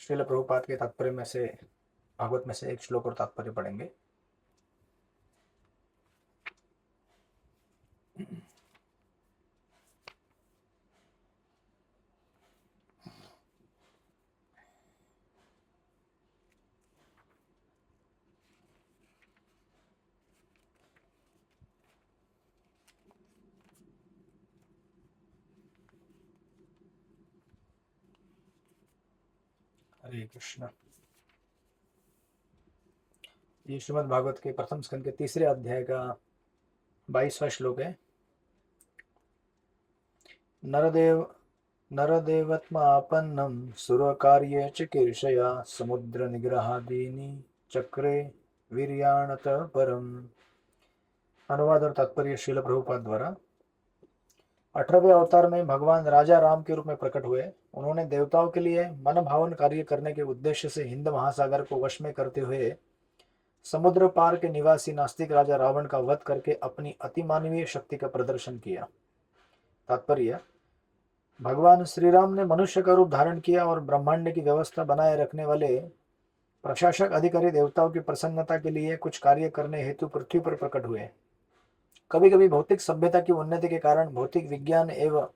श्रील प्रभुपाद के तात्पर्य में से भागवत में से एक श्लोक और तात्पर्य पढ़ेंगे। हरे कृष्ण। ये श्रीमद् भागवत के प्रथम स्कंद के तीसरे अध्याय का 22वां श्लोक है। नरदेवत्मापन्नं सुरकार्ये च कीर्षया समुद्र निग्रहादीनि चक्रे वीर्याणत परम। अनुवाद और तात्पर्य श्रील प्रभुपाद द्वारा। 18वें अवतार में भगवान राजा राम के रूप में प्रकट हुए। उन्होंने देवताओं के लिए मन भावन कार्य करने के उद्देश्य से हिंद महासागर को वश में करते हुए समुद्र पार के निवासी नास्तिक राजा रावण का वध करके अपनी अतिमानवीय शक्ति का प्रदर्शन किया। तात्पर्य: भगवान श्री राम ने मनुष्य का रूप धारण किया और ब्रह्मांड की व्यवस्था बनाए रखने वाले प्रशासक अधिकारी देवताओं की प्रसन्नता के लिए कुछ कार्य करने हेतु पृथ्वी पर प्रकट हुए। कभी कभी भौतिक सभ्यता की उन्नति के कारण भौतिक विज्ञान एवं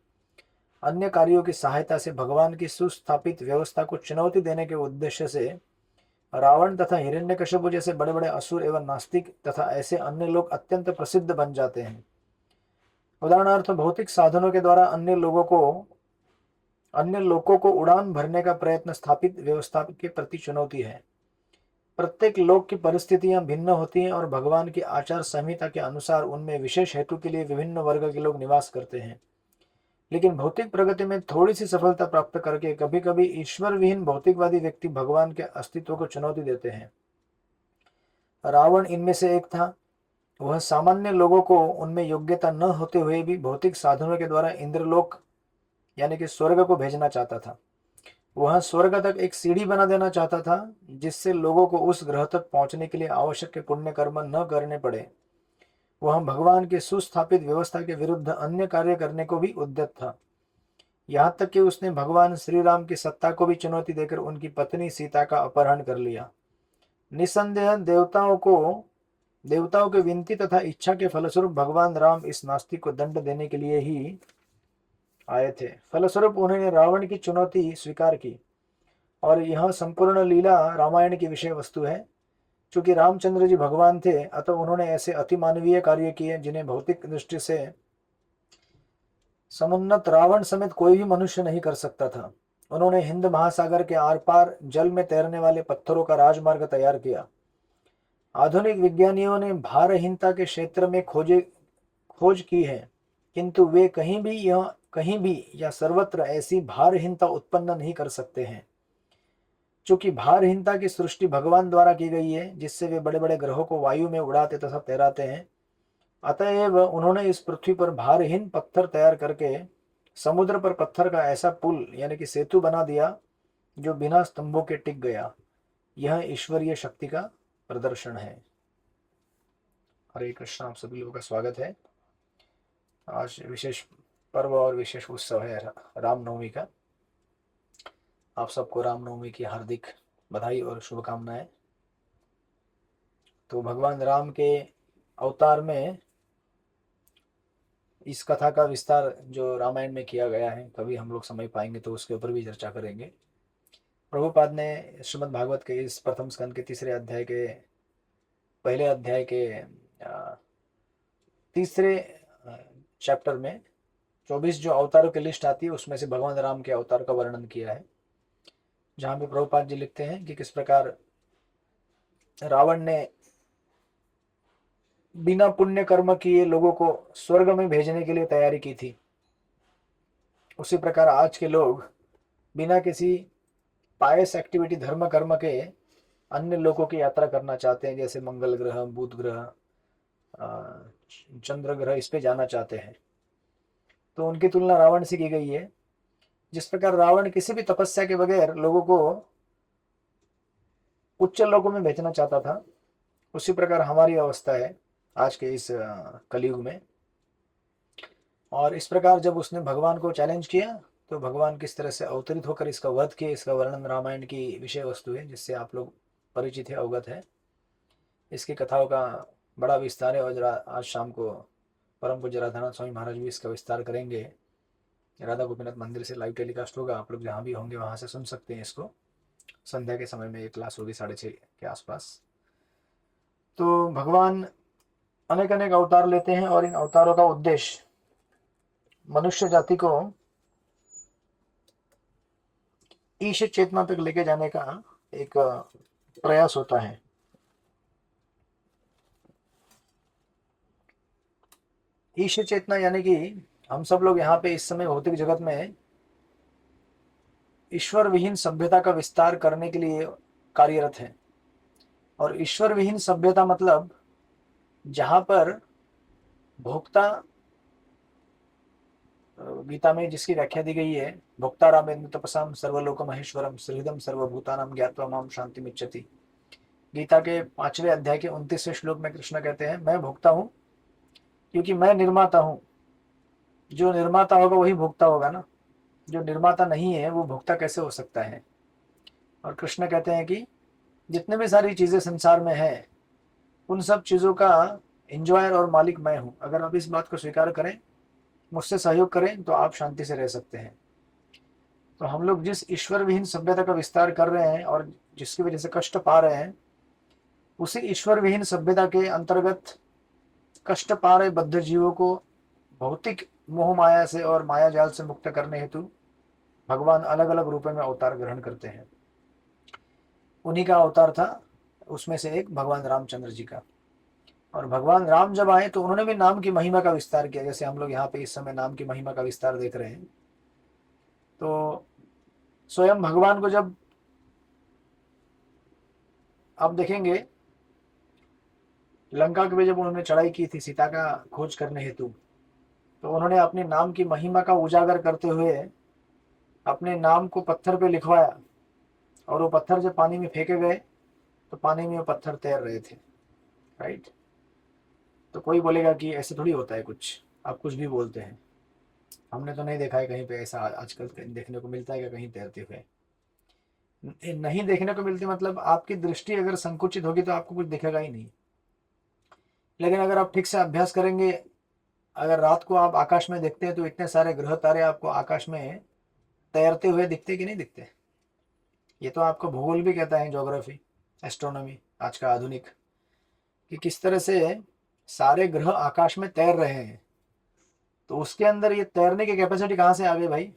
अन्य कार्यों की सहायता से भगवान की सुस्थापित व्यवस्था को चुनौती देने के उद्देश्य से रावण तथा हिरण्यकश्यप जैसे बड़े बड़े असुर एवं नास्तिक तथा ऐसे अन्य लोग अत्यंत प्रसिद्ध बन जाते हैं। उदाहरणार्थ, भौतिक साधनों के द्वारा अन्य लोगों को उड़ान भरने का प्रयत्न स्थापित व्यवस्था के प्रति चुनौती है। प्रत्येक लोक की परिस्थितियां भिन्न होती हैं और भगवान की आचार संहिता के अनुसार उनमें विशेष हेतु के लिए विभिन्न वर्ग के लोग निवास करते हैं। लेकिन भौतिक प्रगति में थोड़ी सी सफलता प्राप्त करके कभी कभी ईश्वर विहीन भौतिकवादी व्यक्ति भगवान के अस्तित्व को चुनौती देते हैं। रावण इनमें से एक था। वह सामान्य लोगों को उनमें योग्यता न होते हुए भी भौतिक साधनों के द्वारा इंद्रलोक यानी कि स्वर्ग को भेजना चाहता था। वह स्वर्ग तक एक सीढ़ी बना देना चाहता था जिससे लोगों को उस ग्रह तक पहुंचने के लिए आवश्यक पुण्य कर्म न करने पड़े। वह भगवान की सुस्थापित व्यवस्था के विरुद्ध अन्य कार्य करने को भी उद्यत था। यहाँ तक कि उसने भगवान श्री राम की सत्ता को भी चुनौती देकर उनकी पत्नी सीता का अपहरण कर लिया। निसंदेह देवताओं के विनती तथा इच्छा के फलस्वरूप भगवान राम इस नास्तिक को दंड देने के लिए ही आए थे। फलस्वरूप उन्होंने रावण की चुनौती स्वीकार की और यह संपूर्ण लीला रामायण की विषय वस्तु है। चूंकि रामचंद्र जी भगवान थे, अतः उन्होंने ऐसे अतिमानवीय कार्य किए जिन्हें भौतिक दृष्टि से समुन्नत रावण समेत कोई भी मनुष्य नहीं कर सकता था। उन्होंने हिंद महासागर के आर पार जल में तैरने वाले पत्थरों का राजमार्ग तैयार किया। आधुनिक विज्ञानियों ने भारहीनता के क्षेत्र में खोज की है, किंतु वे कहीं भी या सर्वत्र ऐसी भारहीनता उत्पन्न नहीं कर सकते हैं। चूंकि भारहीनता की सृष्टि भगवान द्वारा की गई है, जिससे वे बड़े बड़े ग्रहों को वायु में उड़ाते तथा तैराते हैं, अतएव उन्होंने इस पृथ्वी पर भारहीन पत्थर तैयार करके समुद्र पर पत्थर का ऐसा पुल यानी कि सेतु बना दिया जो बिना स्तंभों के टिक गया। यह ईश्वरीय शक्ति का प्रदर्शन है। हरे कृष्ण। आप सभी लोगों का स्वागत है। आज विशेष पर्व और विशेष उत्सव है रामनवमी का। आप सबको रामनवमी की हार्दिक बधाई और शुभकामनाएं। तो भगवान राम के अवतार में इस कथा का विस्तार जो रामायण में किया गया है, कभी हम लोग समय पाएंगे तो उसके ऊपर भी चर्चा करेंगे। प्रभुपाद ने श्रीमद् भागवत के इस प्रथम स्कंद के तीसरे अध्याय के पहले अध्याय के तीसरे चैप्टर में 24 जो अवतारों की लिस्ट आती है उसमें से भगवान राम के अवतार का वर्णन किया है, जहां पे प्रभुपाद जी लिखते हैं कि किस प्रकार रावण ने बिना पुण्य कर्म किए लोगों को स्वर्ग में भेजने के लिए तैयारी की थी। उसी प्रकार आज के लोग बिना किसी पायस एक्टिविटी धर्म कर्म के अन्य लोगों की यात्रा करना चाहते हैं, जैसे मंगल ग्रह, बुध ग्रह, चंद्र ग्रह, इस पे जाना चाहते हैं। तो उनकी तुलना रावण से की गई है। जिस प्रकार रावण किसी भी तपस्या के बगैर लोगों को उच्च लोकों में भेजना चाहता था, उसी प्रकार हमारी अवस्था है आज के इस कलयुग में। और इस प्रकार जब उसने भगवान को चैलेंज किया तो भगवान किस तरह से अवतरित होकर इसका वध किए, इसका वर्णन रामायण की विषय वस्तु है, जिससे आप लोग परिचित है, अवगत है। इसकी कथाओं का बड़ा विस्तार है, और आज शाम को परम पूज्य राधानाथ स्वामी महाराज भी इसका विस्तार करेंगे। राधा गोपीनाथ मंदिर से लाइव टेलीकास्ट होगा, आप लोग जहाँ भी होंगे वहाँ से सुन सकते हैं इसको। संध्या के समय में ये क्लास होगी 6:30 के आसपास। तो भगवान अनेक अनेक अवतार लेते हैं, और इन अवतारों का उद्देश्य मनुष्य जाति को ईश चेतना तक लेके जाने का एक प्रयास होता है। ईश चेतना यानी कि हम सब लोग यहाँ पे इस समय भौतिक जगत में ईश्वर विहीन सभ्यता का विस्तार करने के लिए कार्यरत हैं। और ईश्वर विहीन सभ्यता मतलब जहां पर भोक्ता, गीता में जिसकी व्याख्या दी गई है, भोक्ता रामेन्द्र तपसाम सर्वलोक महेश्वरम श्रीदम सर्वभूतानाम ज्ञात्वा माम शांति मिच्छति। गीता के 5वें अध्याय के 29वें श्लोक में कृष्ण कहते हैं, मैं भोक्ता हूं क्योंकि मैं निर्माता हूं। जो निर्माता होगा वही भोक्ता होगा ना, जो निर्माता नहीं है वो भोक्ता कैसे हो सकता है। और कृष्ण कहते हैं कि जितने भी सारी चीजें संसार में है, उन सब चीजों का एंजॉयर और मालिक मैं हूं। अगर आप इस बात को स्वीकार करें, मुझसे सहयोग करें, तो आप शांति से रह सकते हैं। तो हम लोग जिस ईश्वर विहीन सभ्यता का विस्तार कर रहे हैं और जिसकी वजह से कष्ट पा रहे हैं, उसी ईश्वर विहीन सभ्यता के अंतर्गत कष्ट पा रहे बद्ध जीवों को भौतिक मोह माया से और माया जाल से मुक्त करने हेतु भगवान अलग अलग रूपों में अवतार ग्रहण करते हैं। उन्हीं का अवतार था उसमें से एक भगवान रामचंद्र जी का। और भगवान राम जब आए तो उन्होंने भी नाम की महिमा का विस्तार किया, जैसे हम लोग यहाँ पे इस समय नाम की महिमा का विस्तार देख रहे हैं। तो स्वयं भगवान को जब आप देखेंगे, लंका के पे जब उन्होंने चढ़ाई की थी सीता का खोज करने हेतु, तो उन्होंने अपने नाम की महिमा का उजागर करते हुए अपने नाम को पत्थर पे लिखवाया, और वो पत्थर जब पानी में फेंके गए तो पानी में वो पत्थर तैर रहे थे। राइट। तो कोई बोलेगा कि ऐसे थोड़ी होता है, कुछ आप कुछ भी बोलते हैं, हमने तो नहीं देखा है कहीं पे ऐसा। आजकल देखने को मिलता है कि कहीं तैरते हुए नहीं देखने को मिलती, मतलब आपकी दृष्टि अगर संकुचित होगी तो आपको कुछ दिखेगा ही नहीं। लेकिन अगर आप ठीक से अभ्यास करेंगे, अगर रात को आप आकाश में देखते हैं तो इतने सारे ग्रह तारे आपको आकाश में तैरते हुए दिखते कि नहीं दिखते। ये तो आपको भूगोल भी कहता है, ज्योग्राफी, एस्ट्रोनॉमी आज का आधुनिक, कि किस तरह से सारे ग्रह आकाश में तैर रहे हैं। तो उसके अंदर ये तैरने की कैपेसिटी कहाँ से आ गई भाई?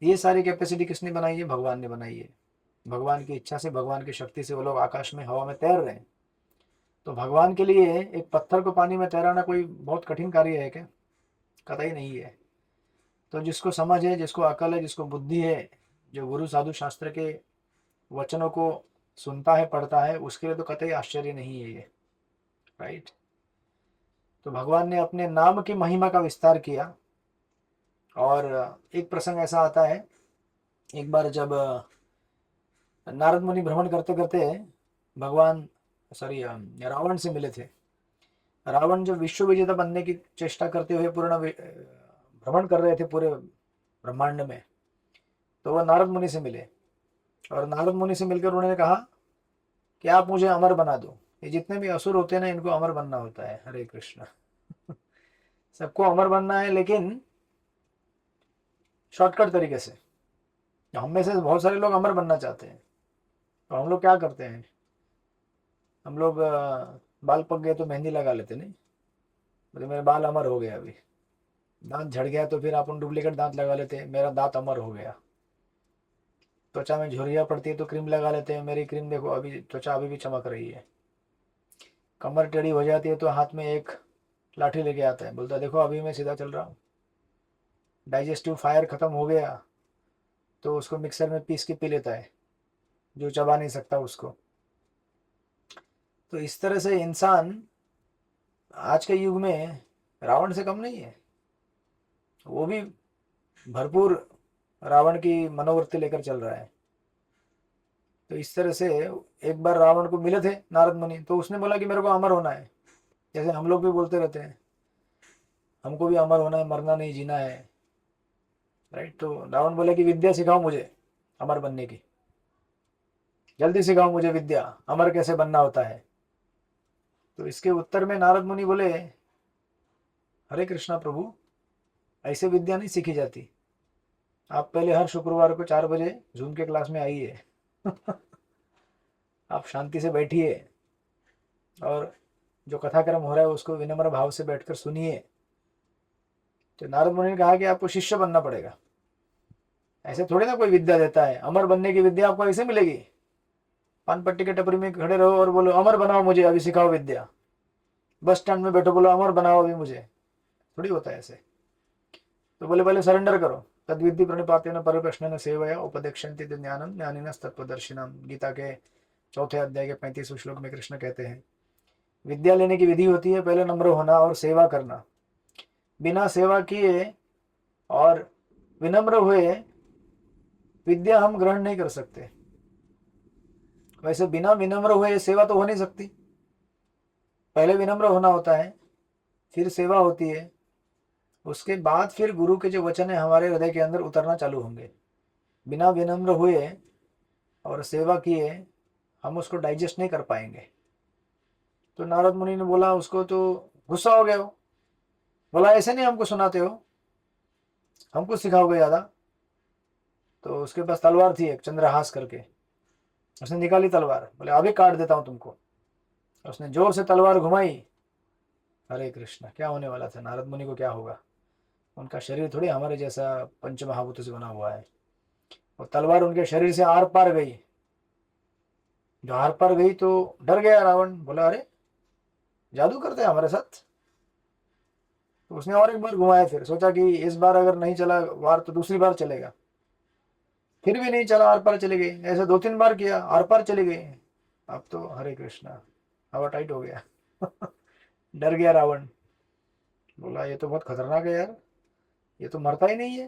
ये सारी कैपेसिटी किसने बनाई है? भगवान ने बनाई है। भगवान की इच्छा से, भगवान की शक्ति से वो लोग आकाश में हवा में तैर रहे हैं। तो भगवान के लिए एक पत्थर को पानी में तैराना कोई बहुत कठिन कार्य है क्या? कतई नहीं है। तो जिसको समझ है, जिसको अकल है, जिसको बुद्धि है, जो गुरु साधु शास्त्र के वचनों को सुनता है, पढ़ता है, उसके लिए तो कतई आश्चर्य नहीं है ये। राइट। तो भगवान ने अपने नाम की महिमा का विस्तार किया। और एक प्रसंग ऐसा आता है, एक बार जब नारद मुनि भ्रमण करते करते भगवान रावण से मिले थे। रावण जब विश्व विजेता बनने की चेष्टा करते हुए पूर्ण भ्रमण कर रहे थे पूरे ब्रह्मांड में, तो वह नारद मुनि से मिले। और नारद मुनि से मिलकर उन्होंने कहा कि आप मुझे अमर बना दो। ये जितने भी असुर होते हैं ना, इनको अमर बनना होता है। हरे कृष्ण। सबको अमर बनना है, लेकिन शॉर्टकट तरीके से। हम में से बहुत सारे लोग अमर बनना चाहते हैं, तो हम लोग क्या करते हैं, हम लोग बाल पक गए तो मेहंदी लगा लेते, नहीं बोले मेरे बाल अमर हो गए। अभी दांत झड़ गया तो फिर अपन डुप्लीकेट दांत लगा लेते हैं, मेरा दांत अमर हो गया। त्वचा में झुर्रियाँ पड़ती है तो क्रीम लगा लेते हैं, मेरी क्रीम देखो अभी त्वचा अभी भी चमक रही है। कमर टेढ़ी हो जाती है तो हाथ में एक लाठी लेके आता है, बोलता है देखो अभी मैं सीधा चल रहा हूँ। डाइजेस्टिव फायर खत्म हो गया तो उसको मिक्सर में पीस के पी लेता है, जो चबा नहीं सकता उसको। तो इस तरह से इंसान आज के युग में रावण से कम नहीं है। वो भी भरपूर रावण की मनोवृत्ति लेकर चल रहा है। तो इस तरह से एक बार रावण को मिले थे नारद मुनि, तो उसने बोला कि मेरे को अमर होना है। जैसे हम लोग भी बोलते रहते हैं, हमको भी अमर होना है, मरना नहीं जीना है। राइट। तो रावण बोले कि विद्या सिखाओ मुझे अमर बनने की, जल्दी सिखाओ मुझे विद्या, अमर कैसे बनना होता है। तो इसके उत्तर में नारद मुनि बोले, हरे कृष्णा प्रभु, ऐसे विद्या नहीं सीखी जाती। आप पहले हर शुक्रवार को 4 बजे जूम के क्लास में आइए। आप शांति से बैठिए और जो कथाक्रम हो रहा है उसको विनम्र भाव से बैठकर सुनिए। तो नारद मुनि ने कहा कि आपको शिष्य बनना पड़ेगा। ऐसे थोड़ी ना कोई विद्या देता है, अमर बनने की विद्या आपको ऐसे मिलेगी। पान पट्टी के टपरी में खड़े रहो और बोलो अमर बनाओ मुझे, अभी सिखाओ विद्या। बस स्टैंड में बैठो, बोलो अमर बनाओ अभी मुझे, थोड़ी होता है ऐसे। तो बोले पहले सरेंडर करो। तद्विद्धि प्रणिपातेन परिप्रश्नेन सेवया उपदेक्षन्ति ज्ञानम ज्ञानिनस्तत्त्वदर्शिनाम। गीता के 4 अध्याय के 35वें श्लोक में कृष्ण कहते हैं विद्या लेने की विधि होती है पहले नम्र होना और सेवा करना। बिना सेवा किए और विनम्र हुए विद्या हम ग्रहण नहीं कर सकते। वैसे बिना विनम्र हुए सेवा तो हो नहीं सकती। पहले विनम्र होना होता है, फिर सेवा होती है, उसके बाद फिर गुरु के जो वचन है हमारे हृदय के अंदर उतरना चालू होंगे। बिना विनम्र हुए और सेवा किए हम उसको डाइजेस्ट नहीं कर पाएंगे। तो नारद मुनि ने बोला, उसको तो गुस्सा हो गया हो, बोला ऐसे नहीं हमको सुनाते हो, हमको सिखाओगे ज़्यादा। तो उसके पास तलवार थी एक चंद्रहास करके, उसने निकाली तलवार, बोले अभी काट देता हूँ तुमको। उसने जोर से तलवार घुमाई। हरे कृष्ण, क्या होने वाला था, नारद मुनि को क्या होगा। उनका शरीर थोड़ी हमारे जैसा पंच महाभूतों से बना हुआ है। और तलवार उनके शरीर से आर पार गई। जो आर पार गई तो डर गया रावण, बोला अरे जादू करते हैं हमारे साथ। तो उसने और एक बार घुमाया, फिर सोचा कि इस बार अगर नहीं चला वार तो दूसरी बार चलेगा। फिर भी नहीं चला, आर पार चले गए। ऐसे 2-3 बार किया, आर पार चले गए। अब तो हरे कृष्णा, हवा टाइट हो गया। डर गया रावण, बोला ये तो बहुत खतरनाक है यार, ये तो मरता ही नहीं है।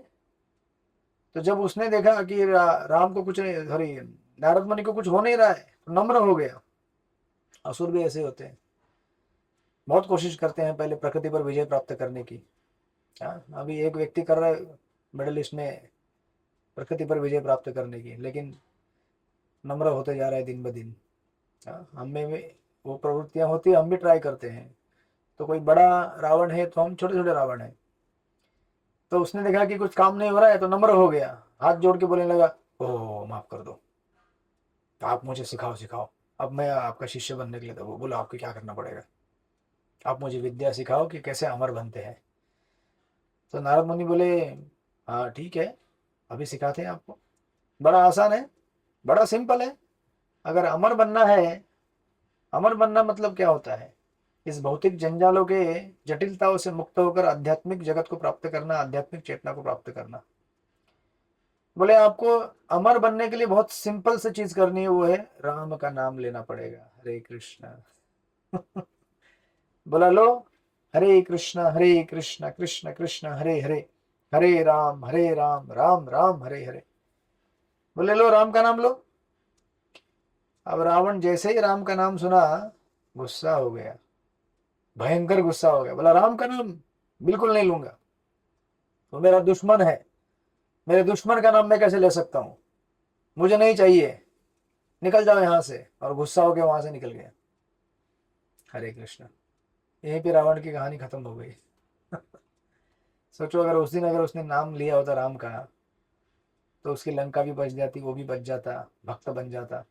तो जब उसने देखा कि राम को कुछ नहीं, सॉरी नारद मुनि को कुछ हो नहीं रहा है, तो नम्र हो गया। असुर भी ऐसे होते हैं, बहुत कोशिश करते हैं पहले प्रकृति पर विजय प्राप्त करने की। हाँ, अभी एक व्यक्ति कर रहा है मिडल ईस्ट में प्रकृति पर विजय प्राप्त करने की, लेकिन नम्र होते जा रहा है दिन ब दिन। हाँ, हमें भी वो प्रवृत्तियां होती है, हम भी ट्राई करते हैं। तो कोई बड़ा रावण है तो हम छोटे छोटे रावण हैं। तो उसने देखा कि कुछ काम नहीं हो रहा है तो नम्र हो गया, हाथ जोड़ के बोलने लगा, ओह माफ कर दो, तो आप मुझे सिखाओ सिखाओ, अब मैं आपका शिष्य बनने के लिए। तो वो बोला आपको क्या करना पड़ेगा, आप मुझे विद्या सिखाओ कि कैसे अमर बनते हैं। तो नारद मुनि बोले हाँ ठीक है, अभी सिखाते हैं आपको। बड़ा आसान है, बड़ा सिंपल है। अगर अमर बनना है, अमर बनना मतलब क्या होता है, इस भौतिक जंजालों के जटिलताओं से मुक्त होकर आध्यात्मिक जगत को प्राप्त करना, आध्यात्मिक चेतना को प्राप्त करना। बोले आपको अमर बनने के लिए बहुत सिंपल सी चीज करनी है, वो है राम का नाम लेना पड़ेगा। हरे कृष्णा। बोला लो, हरे कृष्णा कृष्ण कृष्ण हरे हरे, हरे राम राम राम हरे हरे। बोले लो राम का नाम लो। अब रावण जैसे ही राम का नाम सुना गुस्सा हो गया, भयंकर गुस्सा हो गया। बोला राम का नाम बिल्कुल नहीं लूंगा, वो मेरा दुश्मन है, मेरे दुश्मन का नाम मैं कैसे ले सकता हूँ, मुझे नहीं चाहिए, निकल जाओ यहां से। और गुस्सा होकर वहां से निकल गया। हरे कृष्ण। यहीं पे रावण की कहानी खत्म हो गई। सोचो अगर उस दिन अगर उसने नाम लिया होता राम का, तो उसकी लंका भी बच जाती, वो भी बच जाता, भक्त बन जाता।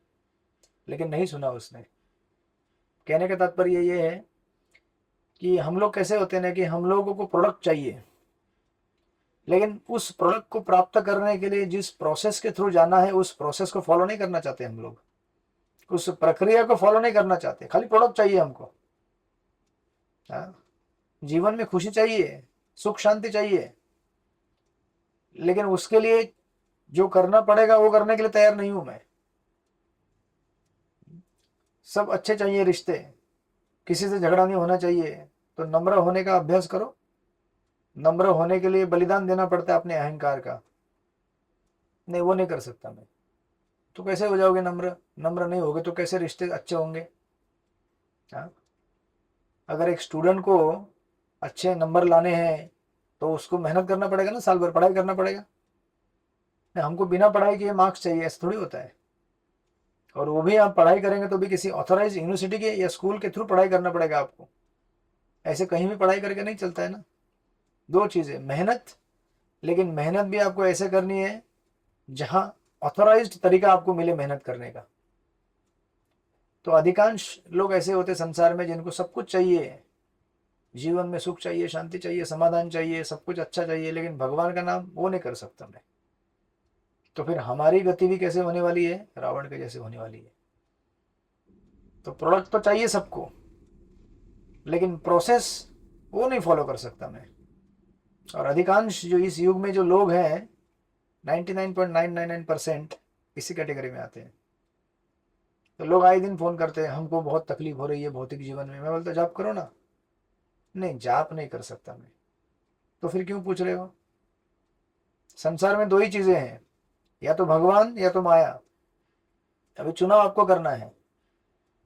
लेकिन नहीं सुना उसने। कहने का तात्पर्य ये है कि हम लोग कैसे होते हैं ना, कि हम लोगों को प्रोडक्ट चाहिए, लेकिन उस प्रोडक्ट को प्राप्त करने के लिए जिस प्रोसेस के थ्रू जाना है उस प्रोसेस को फॉलो नहीं करना चाहते हम लोग, उस प्रक्रिया को फॉलो नहीं करना चाहते, खाली प्रोडक्ट चाहिए हमको। हाँ, जीवन में खुशी चाहिए, सुख शांति चाहिए, लेकिन उसके लिए जो करना पड़ेगा वो करने के लिए तैयार नहीं हूं मैं। सब अच्छे चाहिए रिश्ते, किसी से झगड़ा नहीं होना चाहिए, तो नम्र होने का अभ्यास करो। नम्र होने के लिए बलिदान देना पड़ता है अपने अहंकार का, नहीं वो नहीं कर सकता मैं। तो कैसे हो जाओगे नम्र, नम्र नहीं होगे तो कैसे रिश्ते अच्छे होंगे। हाँ, अगर एक स्टूडेंट को अच्छे नंबर लाने हैं तो उसको मेहनत करना पड़ेगा ना, साल भर पढ़ाई करना पड़ेगा। हमको बिना पढ़ाई के मार्क्स चाहिए, ऐसा थोड़ी होता है। और वो भी आप पढ़ाई करेंगे तो भी किसी ऑथराइज यूनिवर्सिटी के या स्कूल के थ्रू पढ़ाई करना पड़ेगा आपको, ऐसे कहीं भी पढ़ाई करके नहीं चलता है ना। दो चीज़ें, मेहनत, लेकिन मेहनत भी आपको ऐसे करनी है जहाँ ऑथराइज्ड तरीका आपको मिले मेहनत करने का। तो अधिकांश लोग ऐसे होते संसार में जिनको सब कुछ चाहिए, जीवन में सुख चाहिए, शांति चाहिए, समाधान चाहिए, सब कुछ अच्छा चाहिए, लेकिन भगवान का नाम वो नहीं कर सकता मैं। तो फिर हमारी गति भी कैसे होने वाली है, रावण के जैसे होने वाली है। तो प्रोडक्ट तो चाहिए सबको, लेकिन प्रोसेस वो नहीं फॉलो कर सकता मैं। और अधिकांश जो इस युग में जो लोग हैं, 99.999% इसी कैटेगरी में आते हैं। तो लोग आए दिन फ़ोन करते हैं, हमको बहुत तकलीफ हो रही है भौतिक जीवन में। मैं बोलता जाप करो ना। नहीं, जाप नहीं कर सकता मैं। तो फिर क्यों पूछ रहे हो? संसार में दो ही चीज़ें हैं, या तो भगवान या तो माया। अभी चुनाव आपको करना है,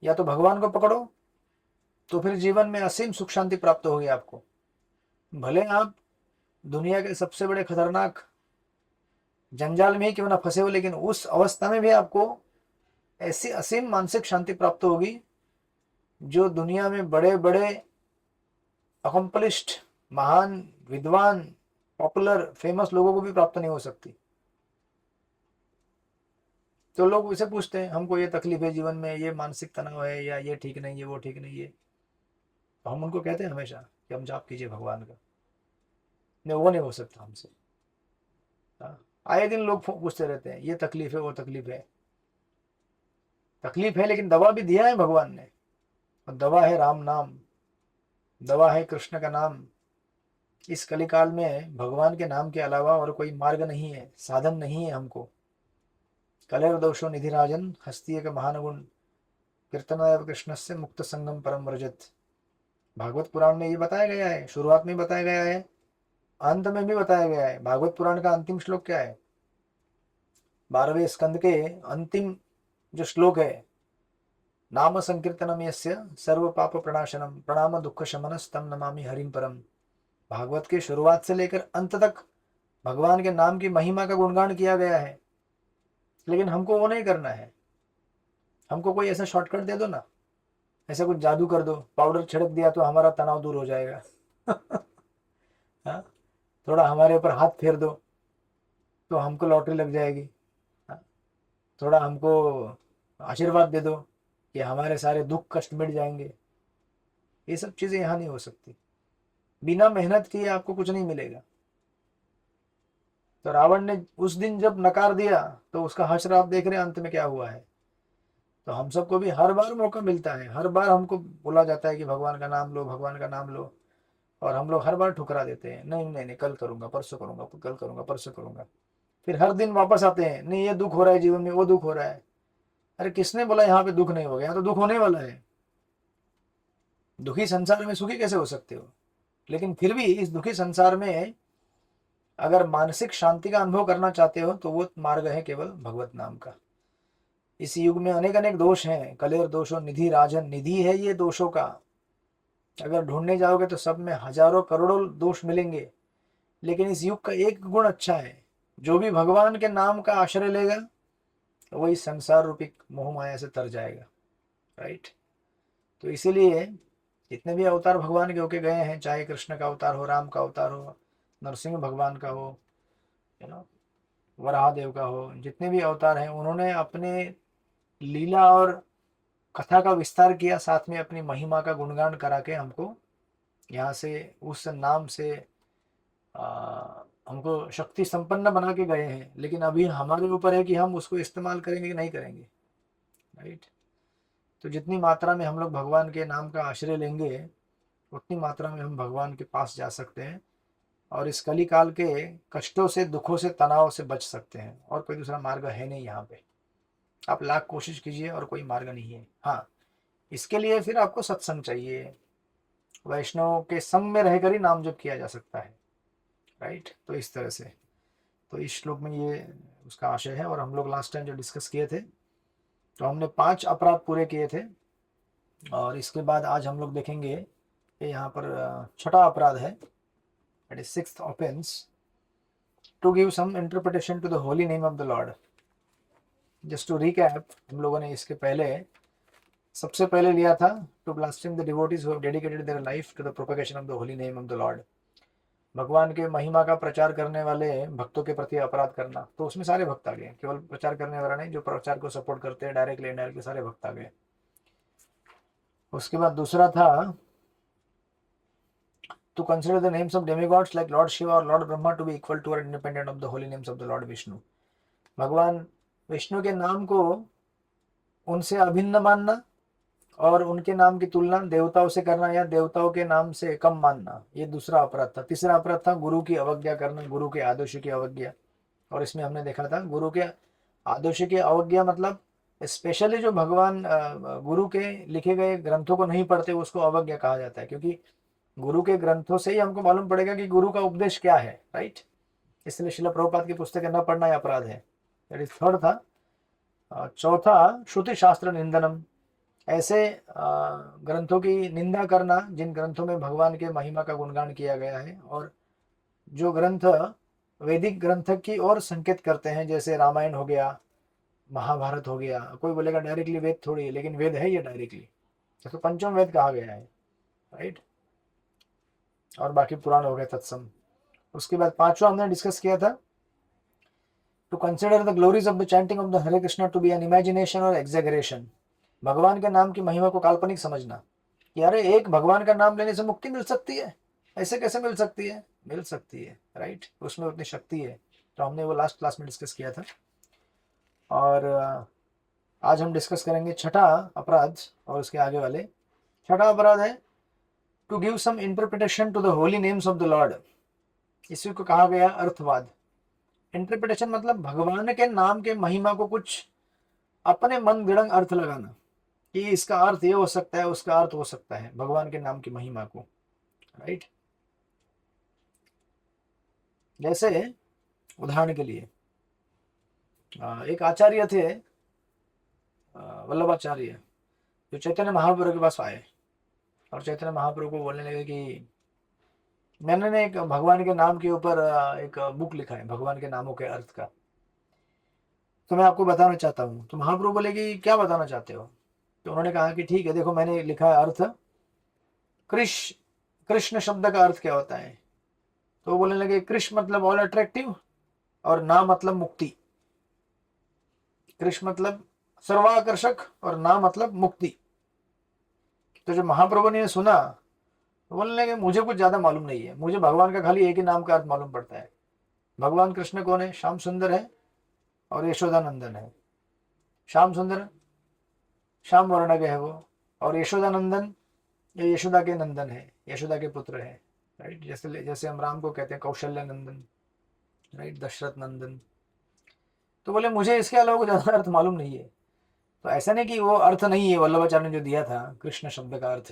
या तो भगवान को पकड़ो, तो फिर जीवन में असीम सुख शांति प्राप्त होगी आपको। भले आप दुनिया के सबसे बड़े खतरनाक जंजाल में ही क्यों ना फंसे हो, लेकिन उस अवस्था में भी आपको ऐसी असीम मानसिक शांति प्राप्त होगी जो दुनिया में बड़े बड़े अकम्पलिश्ड, महान, विद्वान, पॉपुलर, फेमस लोगों को भी प्राप्त नहीं हो सकती। तो लोग उसे पूछते हैं, हमको ये तकलीफ है जीवन में, ये मानसिक तनाव है, या ये ठीक नहीं है, वो ठीक नहीं है। तो हम उनको कहते हैं हमेशा कि हम जाप कीजिए भगवान का। नहीं, वो नहीं हो सकता हमसे। हाँ, आए दिन लोग पूछते रहते हैं, ये तकलीफ है, वो तकलीफ है। तकलीफ है, लेकिन दवा भी दिया है भगवान ने, और दवा है राम नाम, दवा है कृष्ण का नाम। इस कलिकाल में भगवान के नाम के अलावा और कोई मार्ग नहीं है, साधन नहीं है हमको। कलेर दोषो निधिराजन हस्तीय का महान गुण, कीर्तनाय कृष्ण से मुक्त संगम परम व्रजत। भागवत पुराण में ये बताया गया है, शुरुआत में बताया गया है, अंत में भी बताया गया है। भागवत पुराण का अंतिम श्लोक क्या है? 12वें स्कंद के अंतिम जो श्लोक है, नाम संकीर्तनम यस्य सर्व पाप प्रणाशनम प्रणाम दुख शमनस तम नमामि हरिम परम। भागवत के शुरुआत से लेकर अंत तक भगवान के नाम की महिमा का गुणगान किया गया है, लेकिन हमको वो नहीं करना है। हमको कोई ऐसा शॉर्टकट दे दो ना, ऐसा कुछ जादू कर दो, पाउडर छिड़क दिया तो हमारा तनाव दूर हो जाएगा। हाँ? थोड़ा हमारे ऊपर हाथ फेर दो तो हमको लॉटरी लग जाएगी। हाँ? थोड़ा हमको आशीर्वाद दे दो कि हमारे सारे दुख कष्ट मिट जाएंगे। ये सब चीज़ें यहाँ नहीं हो सकती। बिना मेहनत किए आपको कुछ नहीं मिलेगा। तो रावण ने उस दिन जब नकार दिया तो उसका हश्र आप देख रहे हैं अंत में क्या हुआ है। तो हम सबको भी हर बार मौका मिलता है, हर बार हमको बोला जाता है कि भगवान का नाम लो, भगवान का नाम लो, और हम लोग हर बार ठुकरा देते हैं, नहीं नहीं नहीं, कल करूंगा, परसों करूंगा, कल करूंगा, परसों करूंगा। फिर हर दिन वापस आते हैं, नहीं ये दुख हो रहा है जीवन में, वो दुख हो रहा है। अरे किसने बोला यहाँ पे दुख नहीं हो गया? तो दुख होने वाला है। दुखी संसार में सुखी कैसे हो सकते हो? लेकिन फिर भी इस दुखी संसार में अगर मानसिक शांति का अनुभव करना चाहते हो तो वो मार्ग है केवल भगवत नाम का। इस युग में अनेक अनेक दोष हैं, कलेर दोषो निधि राजन, निधि है ये दोषों का। अगर ढूंढने जाओगे तो सब में हजारों करोड़ों दोष मिलेंगे, लेकिन इस युग का एक गुण अच्छा है, जो भी भगवान के नाम का आश्रय लेगा वही संसार रूपी मोह माया से तर जाएगा। राइट? तो इसीलिए जितने भी अवतार भगवान के होके गए हैं, चाहे कृष्ण का अवतार हो, राम का अवतार हो, नरसिंह भगवान का हो, है ना, वराहदेव का हो, जितने भी अवतार हैं उन्होंने अपने लीला और कथा का विस्तार किया, साथ में अपनी महिमा का गुणगान करा के हमको यहाँ से उस नाम से हमको शक्ति संपन्न बना के गए हैं। लेकिन अभी हमारे ऊपर है कि हम उसको इस्तेमाल करेंगे कि नहीं करेंगे। राइट? तो जितनी मात्रा में हम लोग भगवान के नाम का आश्रय लेंगे उतनी मात्रा में हम भगवान के पास जा सकते हैं, और इस कली काल के कष्टों से, दुखों से, तनाव से बच सकते हैं। और कोई दूसरा मार्ग है नहीं यहाँ पे। आप लाख कोशिश कीजिए और कोई मार्ग नहीं है। हाँ, इसके लिए फिर आपको सत्संग चाहिए, वैष्णव के संग में रहकर ही नाम जप किया जा सकता है। राइट? तो इस तरह से, तो इस श्लोक में ये उसका आशय है। और हम लोग लास्ट टाइम जो डिस्कस किए थे, तो हमने 5 अपराध पूरे किए थे, और इसके बाद आज हम लोग देखेंगे कि यहाँ पर छठा अपराध है, that is 6th offence. to give some interpretation to the holy name of the Lord. Just to recap, हम लोगों ने इसके पहले सबसे पहले लिया था to blaspheme the devotees who have dedicated their life to the propagation of the holy name of the Lord. भगवान के महिमा का प्रचार करने वाले भक्तों के प्रति अपराध करना, तो उसमें सारे भक्त आ गए, केवल प्रचार करने वाला नहीं, जो प्रचार को सपोर्ट करते हैं डायरेक्टली इनडायरेक्टली सारे भक्त आ गए। उसके बाद दूसरा था to consider the names of demigods like Lord Shiva or Lord Brahma to be equal to or independent of the holy names of the Lord Vishnu. भगवान विष्णु के नाम को उनसे अभिन्न मानना और उनके नाम की तुलना देवताओं से करना या देवताओं के नाम से कम मानना, ये दूसरा अपराध था। तीसरा अपराध था गुरु की अवज्ञा करना, गुरु के आदेश की अवज्ञा। और इसमें हमने देखा था गुरु के आदेश की अवज्ञा मतलब स्पेशली जो भगवान गुरु के लिखे गए ग्रंथों को नहीं पढ़ते उसको अवज्ञा कहा जाता है, क्योंकि गुरु के ग्रंथों से ही हमको मालूम पड़ेगा कि गुरु का उपदेश क्या है, राइट। इसलिए श्रील प्रभुपाद की पुस्तकें न पढ़ना यह अपराध है। दैट इज थर्ड था। चौथा श्रुति शास्त्र निंदनम, ऐसे ग्रंथों की निंदा करना जिन ग्रंथों में भगवान के महिमा का गुणगान किया गया है और जो ग्रंथ वैदिक ग्रंथ की ओर संकेत करते हैं, जैसे रामायण हो गया, महाभारत हो गया। कोई बोलेगा डायरेक्टली वेद थोड़ी है, लेकिन वेद है ये डायरेक्टली, तो पंचम वेद कहा गया है, राइट। और बाकी पुराण हो गए तत्सम। उसके बाद पांचवा हमने डिस्कस किया था to consider the glories of the chanting of the Hare Krishna to be an imagination और एग्जेगरेशन। भगवान के नाम की महिमा को काल्पनिक समझना कि अरे एक भगवान का नाम लेने से मुक्ति मिल सकती है, ऐसे कैसे मिल सकती है? मिल सकती है, राइट। उसमें उतनी शक्ति है। तो हमने वो लास्ट क्लास में डिस्कस किया था। और आज हम डिस्कस करेंगे छठा अपराध और उसके आगे वाले। छठा अपराध है to give some interpretation to the holy names of the lord. इसी को कहा गया अर्थवाद। इंटरप्रिटेशन मतलब भगवान के नाम के महिमा को कुछ अपने मन गढ़ंत अर्थ लगाना कि इसका अर्थ ये हो सकता है, उसका अर्थ हो सकता है, भगवान के नाम की महिमा को, राइट। जैसे उदाहरण के लिए एक आचार्य थे वल्लभाचार्य, जो चैतन्य महाप्रभु के पास आए और चैतन्य महाप्रभु को बोलने लगे कि मैंने एक भगवान के नाम के ऊपर एक बुक लिखा है, भगवान के नामों के अर्थ का, तो मैं आपको बताना चाहता हूँ। तो महाप्रभु बोले कि क्या बताना चाहते हो? तो उन्होंने कहा कि ठीक है, देखो मैंने लिखा है अर्थ, कृष्ण शब्द का अर्थ क्या होता है? तो वो बोलने लगे कृष्ण मतलब ऑल अट्रैक्टिव और ना मतलब मुक्ति। कृष्ण मतलब सर्वाकर्षक और ना मतलब मुक्ति। तो जब महाप्रभु ने सुना तो बोलने लगे मुझे कुछ ज्यादा मालूम नहीं है, मुझे भगवान का खाली एक ही नाम का अर्थ मालूम पड़ता है। भगवान कृष्ण कौन है? श्याम सुंदर है और यशोदानंदन है। श्याम सुंदर श्याम वर्ण के है वो, और यशोदानंदन ये यशोदा के नंदन है, यशोदा के पुत्र है, राइट। जैसे हम राम को कहते हैं कौशल्य नंदन, राइट, दशरथ नंदन। तो बोले मुझे इसके अलावा कुछ ज्यादा अर्थ मालूम नहीं है। तो ऐसा नहीं कि वो अर्थ नहीं है वल्लभाचार्य ने जो दिया था कृष्ण शब्द का अर्थ,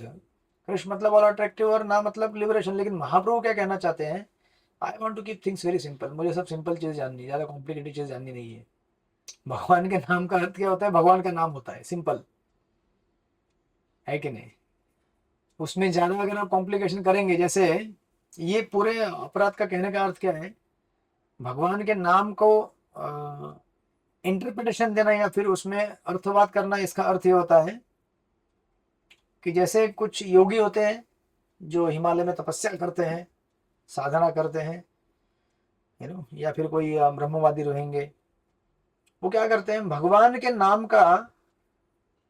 कृष्ण मतलब ऑल अट्रैक्टिव और ना मतलब लिबरेशन। लेकिन महाप्रभु क्या कहना चाहते हैं? I want to keep things very simple, मुझे सब सिंपल चीज जाननी है, ज्यादा कॉम्प्लिकेटेड चीज जाननी नहीं है। भगवान के नाम का अर्थ क्या होता है? भगवान का नाम होता है, सिंपल है कि नहीं? उसमें ज्यादा अगर आप कॉम्प्लिकेशन करेंगे, जैसे ये पूरे अपराध का कहने का अर्थ क्या है? भगवान के नाम को इंटरप्रिटेशन देना या फिर उसमें अर्थवाद करना। इसका अर्थ ये होता है कि जैसे कुछ योगी होते हैं जो हिमालय में तपस्या करते हैं, साधना करते हैं, या फिर कोई ब्रह्मवादी रहेंगे, वो क्या करते हैं? भगवान के नाम का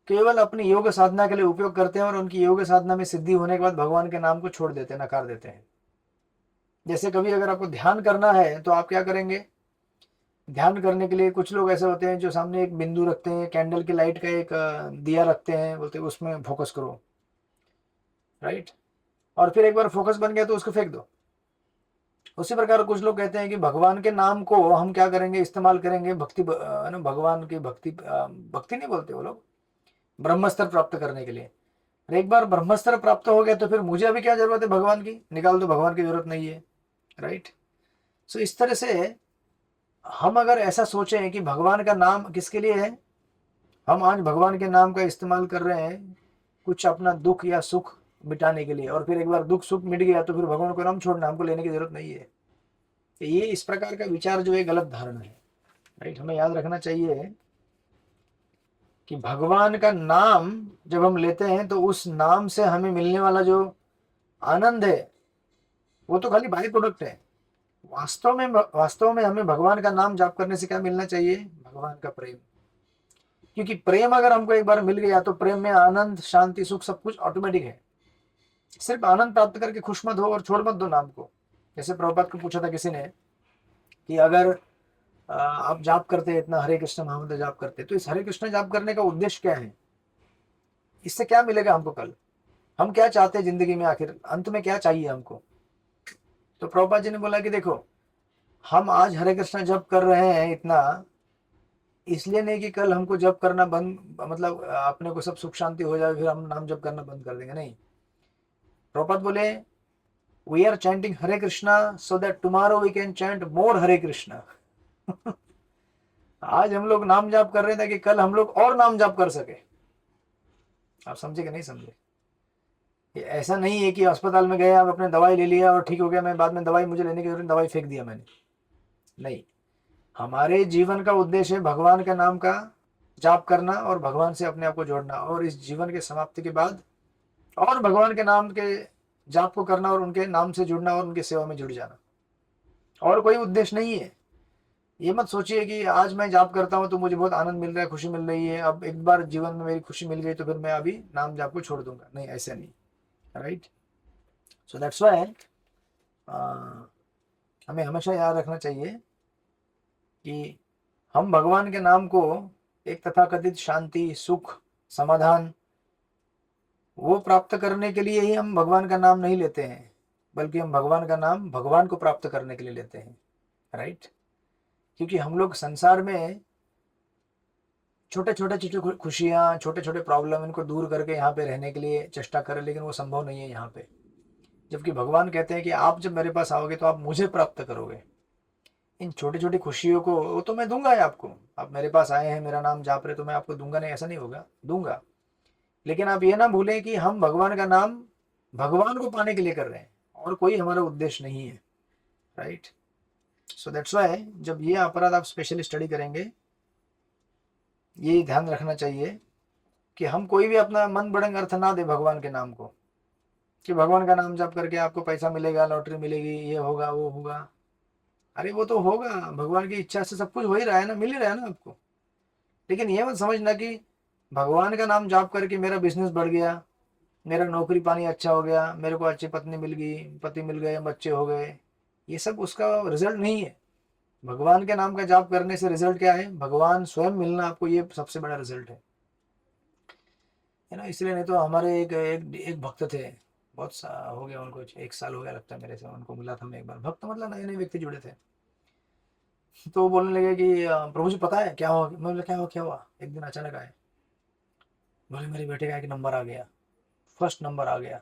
केवल अपनी योग साधना के लिए उपयोग करते हैं और उनकी योग साधना में सिद्धि होने के बाद भगवान के नाम को छोड़ देते हैं, नकार देते हैं। जैसे कभी अगर आपको ध्यान करना है तो आप क्या करेंगे? ध्यान करने के लिए कुछ लोग ऐसे होते हैं जो सामने एक बिंदु रखते हैं, कैंडल की लाइट का एक दिया रखते हैं, बोलते हैं उसमें फोकस करो, राइट। और फिर एक बार फोकस बन गया तो उसको फेंक दो। उसी प्रकार कुछ लोग कहते हैं कि भगवान के नाम को हम क्या करेंगे? इस्तेमाल करेंगे भक्ति, भगवान की भक्ति नहीं बोलते वो लोग, ब्रह्मस्तर प्राप्त करने के लिए। एक बार ब्रह्मस्तर प्राप्त हो गया तो फिर मुझे अभी क्या जरूरत है भगवान की? निकाल दो, भगवान की जरूरत नहीं है, राइट। सो इस तरह से हम अगर ऐसा सोचें कि भगवान का नाम किसके लिए है, हम आज भगवान के नाम का इस्तेमाल कर रहे हैं कुछ अपना दुख या सुख मिटाने के लिए, और फिर एक बार दुख सुख मिट गया तो फिर भगवान को नाम छोड़ना, हमको लेने की जरूरत नहीं है, ये इस प्रकार का विचार जो है गलत धारणा है। राइट, हमें याद रखना चाहिए कि भगवान का नाम जब हम लेते हैं तो उस नाम से हमें मिलने वाला जो आनंद है वो तो खाली बाई प्रोडक्ट है। वास्तव में हमें भगवान का नाम जाप करने से क्या मिलना चाहिए? भगवान का प्रेम। क्योंकि प्रेम अगर हमको एक बार मिल गया तो प्रेम में आनंद, शांति, सुख सब कुछ ऑटोमेटिक है। सिर्फ आनंद प्राप्त करके खुश मत हो और छोड़ मत दो नाम को। जैसे प्रभुपाद को पूछा था किसी ने कि अगर आप जाप करते हैं, इतना हरे कृष्ण महामंत्र जाप करते, तो इस हरे कृष्ण जाप करने का उद्देश्य क्या है? इससे क्या मिलेगा हमको कल? हम क्या चाहते हैं जिंदगी में, आखिर अंत में क्या चाहिए हमको? तो प्रभुपाद जी ने बोला कि देखो, हम आज हरे कृष्ण जप कर रहे हैं इतना, इसलिए नहीं कि कल हमको जप करना बंद, मतलब अपने को सब सुख शांति हो जाए फिर हम नाम जप करना बंद कर देंगे, नहीं। प्रभुपाद बोले we are chanting Hare Krishna so that tomorrow we can chant more Hare Krishna. आज हम लोग नाम जाप कर रहे थे कि कल हम लोग और नाम जाप कर सके। आप समझे कि नहीं समझे? ये ऐसा नहीं है कि अस्पताल में गए, आप अपने दवाई ले लिया और ठीक हो गया, मैं बाद में दवाई मुझे लेने की जरूरत, दवाई फेंक दिया मैंने। नहीं, हमारे जीवन का उद्देश्य है भगवान का नाम का जाप करना और भगवान से अपने आप को जोड़ना, और इस जीवन के समाप्ति के बाद और भगवान के नाम के जाप को करना और उनके नाम से जुड़ना और उनकी सेवा में जुड़ जाना, और कोई उद्देश्य नहीं है। ये मत सोचिए कि आज मैं जाप करता हूँ तो मुझे बहुत आनंद मिल रहा है, खुशी मिल रही है, अब एक बार जीवन में मेरी खुशी मिल गई तो फिर मैं अभी नाम जाप को छोड़ दूंगा। नहीं, ऐसा नहीं। राइट, सो दैट्स व्हाई हमें हमेशा याद रखना चाहिए कि हम भगवान के नाम को एक तथाकथित शांति, सुख, समाधान वो प्राप्त करने के लिए ही हम भगवान का नाम नहीं लेते हैं, बल्कि हम भगवान का नाम भगवान को प्राप्त करने के लिए लेते हैं। राइट, क्योंकि हम लोग संसार में छोटे छोटे खुशियाँ, छोटे छोटे प्रॉब्लम, इनको दूर करके यहाँ पे रहने के लिए चेष्टा करें, लेकिन वो संभव नहीं है यहाँ पे। जबकि भगवान कहते हैं कि आप जब मेरे पास आओगे तो आप मुझे प्राप्त करोगे। इन छोटी छोटी खुशियों को वो तो मैं दूंगा ही आपको। आप मेरे पास आए हैं, मेरा नाम जाप रहे, तो मैं आपको दूंगा नहीं, ऐसा नहीं होगा, दूंगा। लेकिन आप ये ना भूलें कि हम भगवान का नाम भगवान को पाने के लिए कर रहे हैं और कोई हमारा उद्देश्य नहीं है। राइट, सो दैट्स वाई जब ये अपराध आप स्पेशली स्टडी करेंगे, ये ध्यान रखना चाहिए कि हम कोई भी अपना मन बढ़ंग अर्थ ना दे भगवान के नाम को, कि भगवान का नाम जप करके आपको पैसा मिलेगा, लॉटरी मिलेगी, ये होगा वो होगा। अरे वो तो होगा, भगवान की इच्छा से सब कुछ हो ही रहा है ना, मिल ही रहा है ना आपको। लेकिन ये मत समझना कि भगवान का नाम जाप करके मेरा बिजनेस बढ़ गया, मेरा नौकरी पानी अच्छा हो गया, मेरे को अच्छी पत्नी मिल गई, पति मिल गए, बच्चे हो गए, ये सब उसका रिजल्ट नहीं है। भगवान के नाम का जाप करने से रिजल्ट क्या है? भगवान स्वयं मिलना आपको, ये सबसे बड़ा रिजल्ट है ना। इसलिए नहीं तो हमारे एक भक्त थे, बहुत हो गया उनको, 1 साल हो गया लगता है मेरे से, उनको मिला था मैं एक बार। भक्त मतलब नए नए व्यक्ति जुड़े थे, तो वो बोलने लगे कि प्रभु जी पता है क्या हुआ? मैं बोला क्या हुआ क्या हुआ? एक दिन अचानक आए, बोले मेरे बेटे का एक नंबर आ गया, फर्स्ट नंबर आ गया।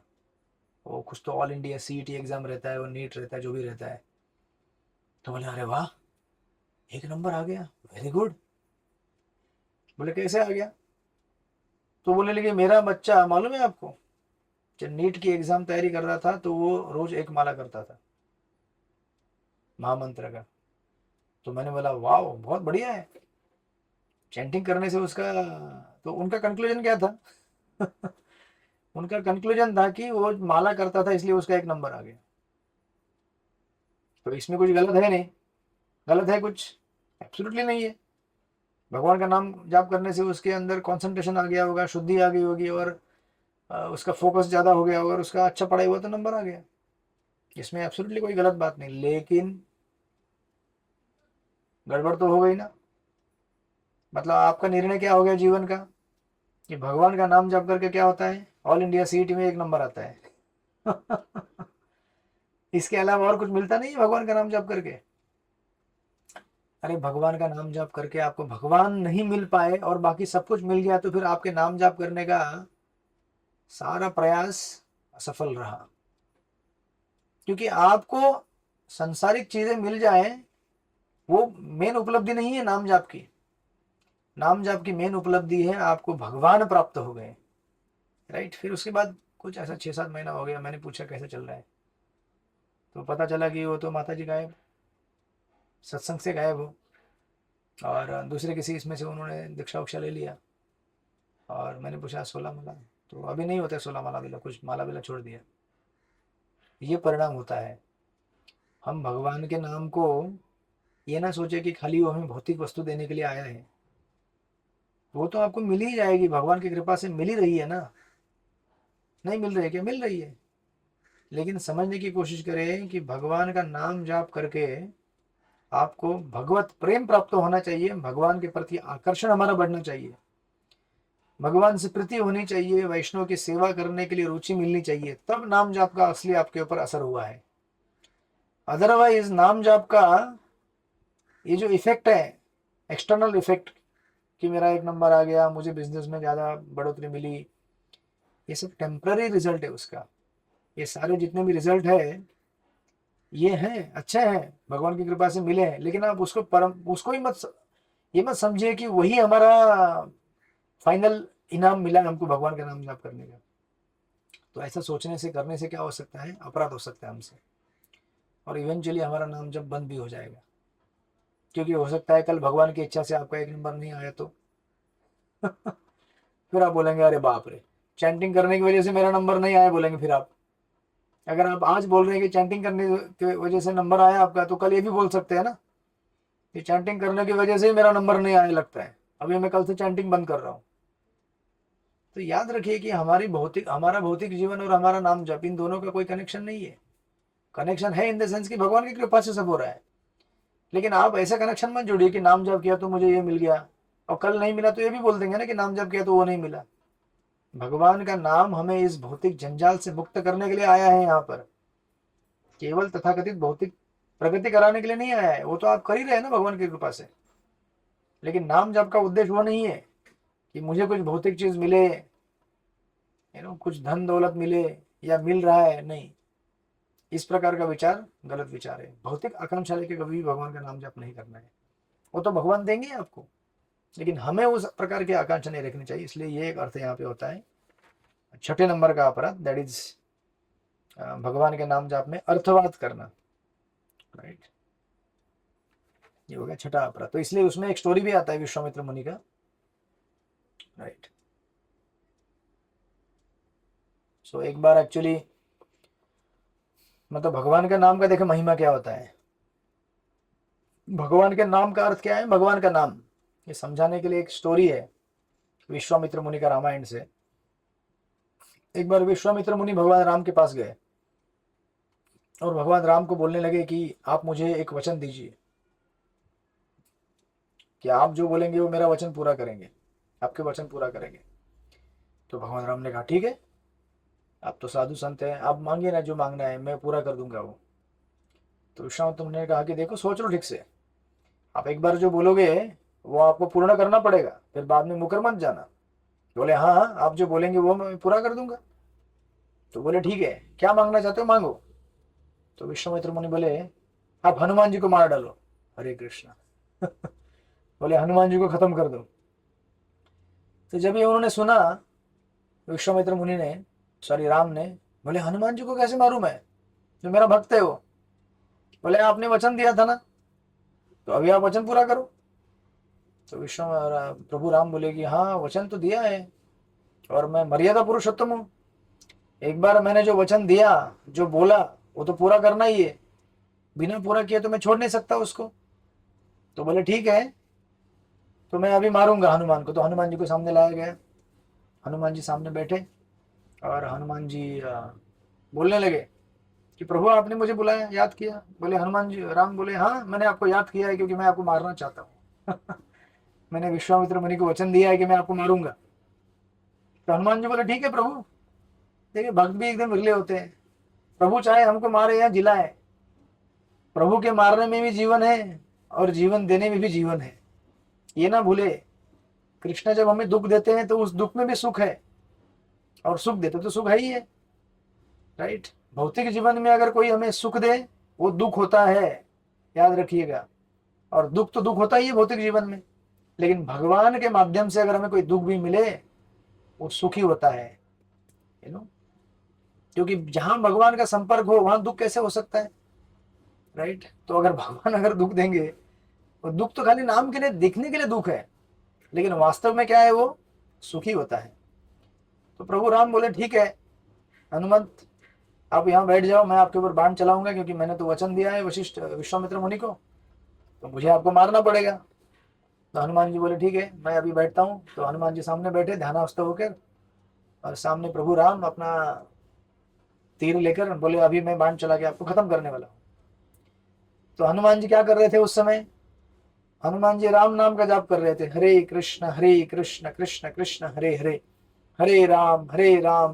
वो कुछ तो ऑल इंडिया सीईटी एग्जाम रहता है, वो नीट रहता है, जो भी रहता है। तो बोले अरे वाह, एक नंबर आ गया, वेरी गुड। बोले कैसे आ गया? तो बोलने लगे मेरा बच्चा मालूम है आपको, जब नीट की एग्जाम तैयारी कर रहा था तो वो रोज एक माला करता था महामंत्र का। तो मैंने बोला वाह बहुत बढ़िया है, चैंटिंग करने से उसका। तो उनका कंक्लूजन क्या था? उनका कंक्लूजन था कि वो माला करता था इसलिए उसका एक नंबर आ गया। तो इसमें कुछ गलत है नहीं? गलत है कुछ? एब्सोल्युटली नहीं है। भगवान का नाम जाप करने से उसके अंदर कंसंट्रेशन आ गया होगा, शुद्धि आ गई होगी, और उसका फोकस ज़्यादा हो गया होगा, और उसका अच्छा पढ़ाई हुआ तो नंबर आ गया। इसमें एब्सोल्युटली कोई गलत बात नहीं, लेकिन गड़बड़ तो हो गई ना। मतलब आपका निर्णय क्या हो गया जीवन का, कि भगवान का नाम जप करके क्या होता है? ऑल इंडिया सीईटी में एक नंबर आता है। इसके अलावा और कुछ मिलता नहीं है भगवान का नाम जप करके। अरे भगवान का नाम जाप करके आपको भगवान नहीं मिल पाए और बाकी सब कुछ मिल गया, तो फिर आपके नाम जाप करने का सारा प्रयास असफल रहा। क्योंकि आपको संसारिक चीजें मिल जाए वो मेन उपलब्धि नहीं है नाम जाप की। नाम जाप की मेन उपलब्धि है आपको भगवान प्राप्त हो गए। राइट, फिर उसके बाद कुछ ऐसा 6-7 महीना हो गया, मैंने पूछा कैसे चल रहा है, तो पता चला कि वो तो माता जी गायब। सत्संग से गए वो, और दूसरे किसी इसमें से उन्होंने दीक्षा उक्षा ले लिया। और मैंने पूछा 16 माला, तो अभी नहीं होते 16 माला बिला, कुछ माला बिला छोड़ दिया। ये परिणाम होता है। हम भगवान के नाम को ये ना सोचे कि खाली वो हमें भौतिक वस्तु देने के लिए आया है। वो तो आपको मिल ही जाएगी, भगवान की कृपा से मिल ही रही है ना। नहीं मिल रही है क्या? मिल रही है। लेकिन समझने की कोशिश करें कि भगवान का नाम जाप करके आपको भगवत प्रेम प्राप्त होना चाहिए, भगवान के प्रति आकर्षण हमारा बढ़ना चाहिए, भगवान से प्रीति होनी चाहिए, वैष्णव की सेवा करने के लिए रुचि मिलनी चाहिए, तब नाम जाप का असली आपके ऊपर असर हुआ है। अदरवाइज नाम जाप का ये जो इफेक्ट है, एक्सटर्नल इफेक्ट, कि मेरा एक नंबर आ गया, मुझे बिजनेस में ज़्यादा बढ़ोतरी मिली, ये सब टेम्पररी रिजल्ट है उसका। ये सारे जितने भी रिजल्ट है ये हैं, अच्छे हैं, भगवान की कृपा से मिले हैं, लेकिन आप उसको ही ये मत समझिए कि वही हमारा फाइनल इनाम मिला हमको भगवान का नाम जाप करने का। तो ऐसा सोचने से, करने से क्या हो सकता है? अपराध हो सकता है हमसे, और इवेंचुअली हमारा नाम जब बंद भी हो जाएगा। क्योंकि हो सकता है कल भगवान की इच्छा से आपका एक नंबर नहीं आया तो फिर आप बोलेंगे अरे बाप रे, चैंटिंग करने की वजह से मेरा नंबर नहीं आया, बोलेंगे फिर आप। अगर आप आज बोल रहे हैं कि चैंटिंग करने की वजह से नंबर आया आपका, तो कल ये भी बोल सकते हैं ना कि चैंटिंग करने की वजह से मेरा नंबर नहीं आया लगता है, अभी मैं कल से चैंटिंग बंद कर रहा हूँ। तो याद रखिए कि हमारा भौतिक जीवन और हमारा नाम जप, इन दोनों का कोई कनेक्शन नहीं है। कनेक्शन है इन द सेंस कि भगवान की कृपा से सब हो रहा है। लेकिन आप ऐसा कनेक्शन मत जोड़िए कि नाम जप किया तो मुझे ये मिल गया, और कल नहीं मिला तो ये भी बोल देंगे ना कि नाम जप किया तो वो नहीं मिला। भगवान का नाम हमें इस भौतिक जंजाल से मुक्त करने के लिए आया है यहाँ पर, केवल तथाकथित भौतिक प्रगति कराने के लिए नहीं आया है। वो तो आप कर ही रहे हैं ना भगवान की कृपा से। लेकिन नाम जप का उद्देश्य वो नहीं है कि मुझे कुछ भौतिक चीज मिले, कुछ धन दौलत मिले या मिल रहा है, नहीं। इस प्रकार का विचार गलत विचार है। भौतिक आकांक्षा लेके कभी भी भगवान का नाम जप नहीं करना है। वो तो भगवान देंगे आपको, लेकिन हमें उस प्रकार की आकांक्षा नहीं रखनी चाहिए। इसलिए ये एक अर्थ यहाँ पे होता है छठे नंबर का अपराध, दैट इज भगवान के नाम जाप में अर्थवाद करना, राइट। ये हो गया छठा अपराध। तो इसलिए उसमें एक स्टोरी भी आता है विश्वामित्र मुनि का, राइट। सो एक बार एक्चुअली, मतलब भगवान के नाम का देखे महिमा क्या होता है। भगवान के नाम का अर्थ क्या है? भगवान का नाम, ये समझाने के लिए एक स्टोरी है विश्वामित्र मुनि का रामायण से। एक बार विश्वामित्र मुनि भगवान राम के पास गए और भगवान राम को बोलने लगे कि आप मुझे एक वचन दीजिए कि आप जो बोलेंगे वो मेरा वचन पूरा करेंगे, आपके वचन पूरा करेंगे। तो भगवान राम ने कहा ठीक है, आप तो साधु संत हैं, आप मांगिए ना जो मांगना है, मैं पूरा कर दूंगा वो। तो विश्वामित्र मुनि ने कहा कि देखो सोच लो ठीक से, आप एक बार जो बोलोगे वो आपको पूर्ण करना पड़ेगा, फिर बाद में मुकर मत जाना। बोले हाँ हाँ, आप जो बोलेंगे वो मैं पूरा कर दूंगा। तो बोले ठीक है, क्या मांगना चाहते हो मांगो। तो विश्वामित्र मुनि बोले आप हनुमान जी को मार डालो। हरे कृष्णा बोले हनुमान जी को खत्म कर दो। तो जब ये उन्होंने सुना, विश्वामित्र मुनि ने, सॉरी राम ने, बोले हनुमान जी को कैसे मारूं मैं, जो मेरा भक्त है वो। बोले आपने वचन दिया था ना, तो अभी आप वचन पूरा करो। तो प्रभु राम बोले कि हाँ वचन तो दिया है, और मैं मर्यादा पुरुषोत्तम हूँ। एक बार मैंने जो वचन दिया, जो बोला, वो तो पूरा करना ही है, बिना पूरा किए तो मैं छोड़ नहीं सकता उसको। तो बोले ठीक है, तो मैं अभी मारूंगा हनुमान को। तो हनुमान जी को सामने लाया गया, हनुमान जी सामने बैठे, और हनुमान जी बोलने लगे कि प्रभु आपने मुझे बुलाया, याद किया। बोले हनुमान जी, राम बोले हाँ मैंने आपको याद किया है, क्योंकि मैं आपको मारना चाहता हूँ मैंने विश्वामित्र मुनि को वचन दिया है कि मैं आपको मारूंगा। तो हनुमान जी बोले ठीक है प्रभु। देखिए भक्त भी एकदम विरले होते हैं, प्रभु चाहे हमको मारे या जिलाए, प्रभु के मारने में भी जीवन है और जीवन देने में भी जीवन है, ये ना भूले। कृष्ण जब हमें दुख देते हैं तो उस दुख में भी सुख है, और सुख देते तो सुख है ही है, राइट। भौतिक जीवन में अगर कोई हमें सुख दे वो दुख होता है, याद रखिएगा। और दुख तो दुख होता ही है भौतिक जीवन में, लेकिन भगवान के माध्यम से अगर हमें कोई दुख भी मिले वो सुखी होता है, यू नो। क्योंकि जहां भगवान का संपर्क हो वहां दुख कैसे हो सकता है, राइट। तो अगर भगवान अगर दुख देंगे वो दुख तो खाली नाम के लिए, दिखने के लिए दुख है, लेकिन वास्तव में क्या है, वो सुखी होता है। तो प्रभु राम बोले ठीक है हनुमंत, आप यहाँ बैठ जाओ, मैं आपके ऊपर बाण चलाऊंगा, क्योंकि मैंने तो वचन दिया है वशिष्ठ विश्वामित्र मुनि को, तो मुझे आपको मारना पड़ेगा। तो हनुमान जी बोले ठीक है, मैं अभी बैठता हूँ। तो हनुमान जी सामने बैठे ध्यानावस्थ होकर, और सामने प्रभु राम अपना तीर लेकर बोले अभी मैं बाण चला के आपको खत्म करने वाला हूँ। तो हनुमान जी क्या कर रहे थे उस समय? हनुमान जी राम नाम का जाप कर रहे थे, हरे कृष्ण कृष्ण कृष्ण हरे हरे, हरे राम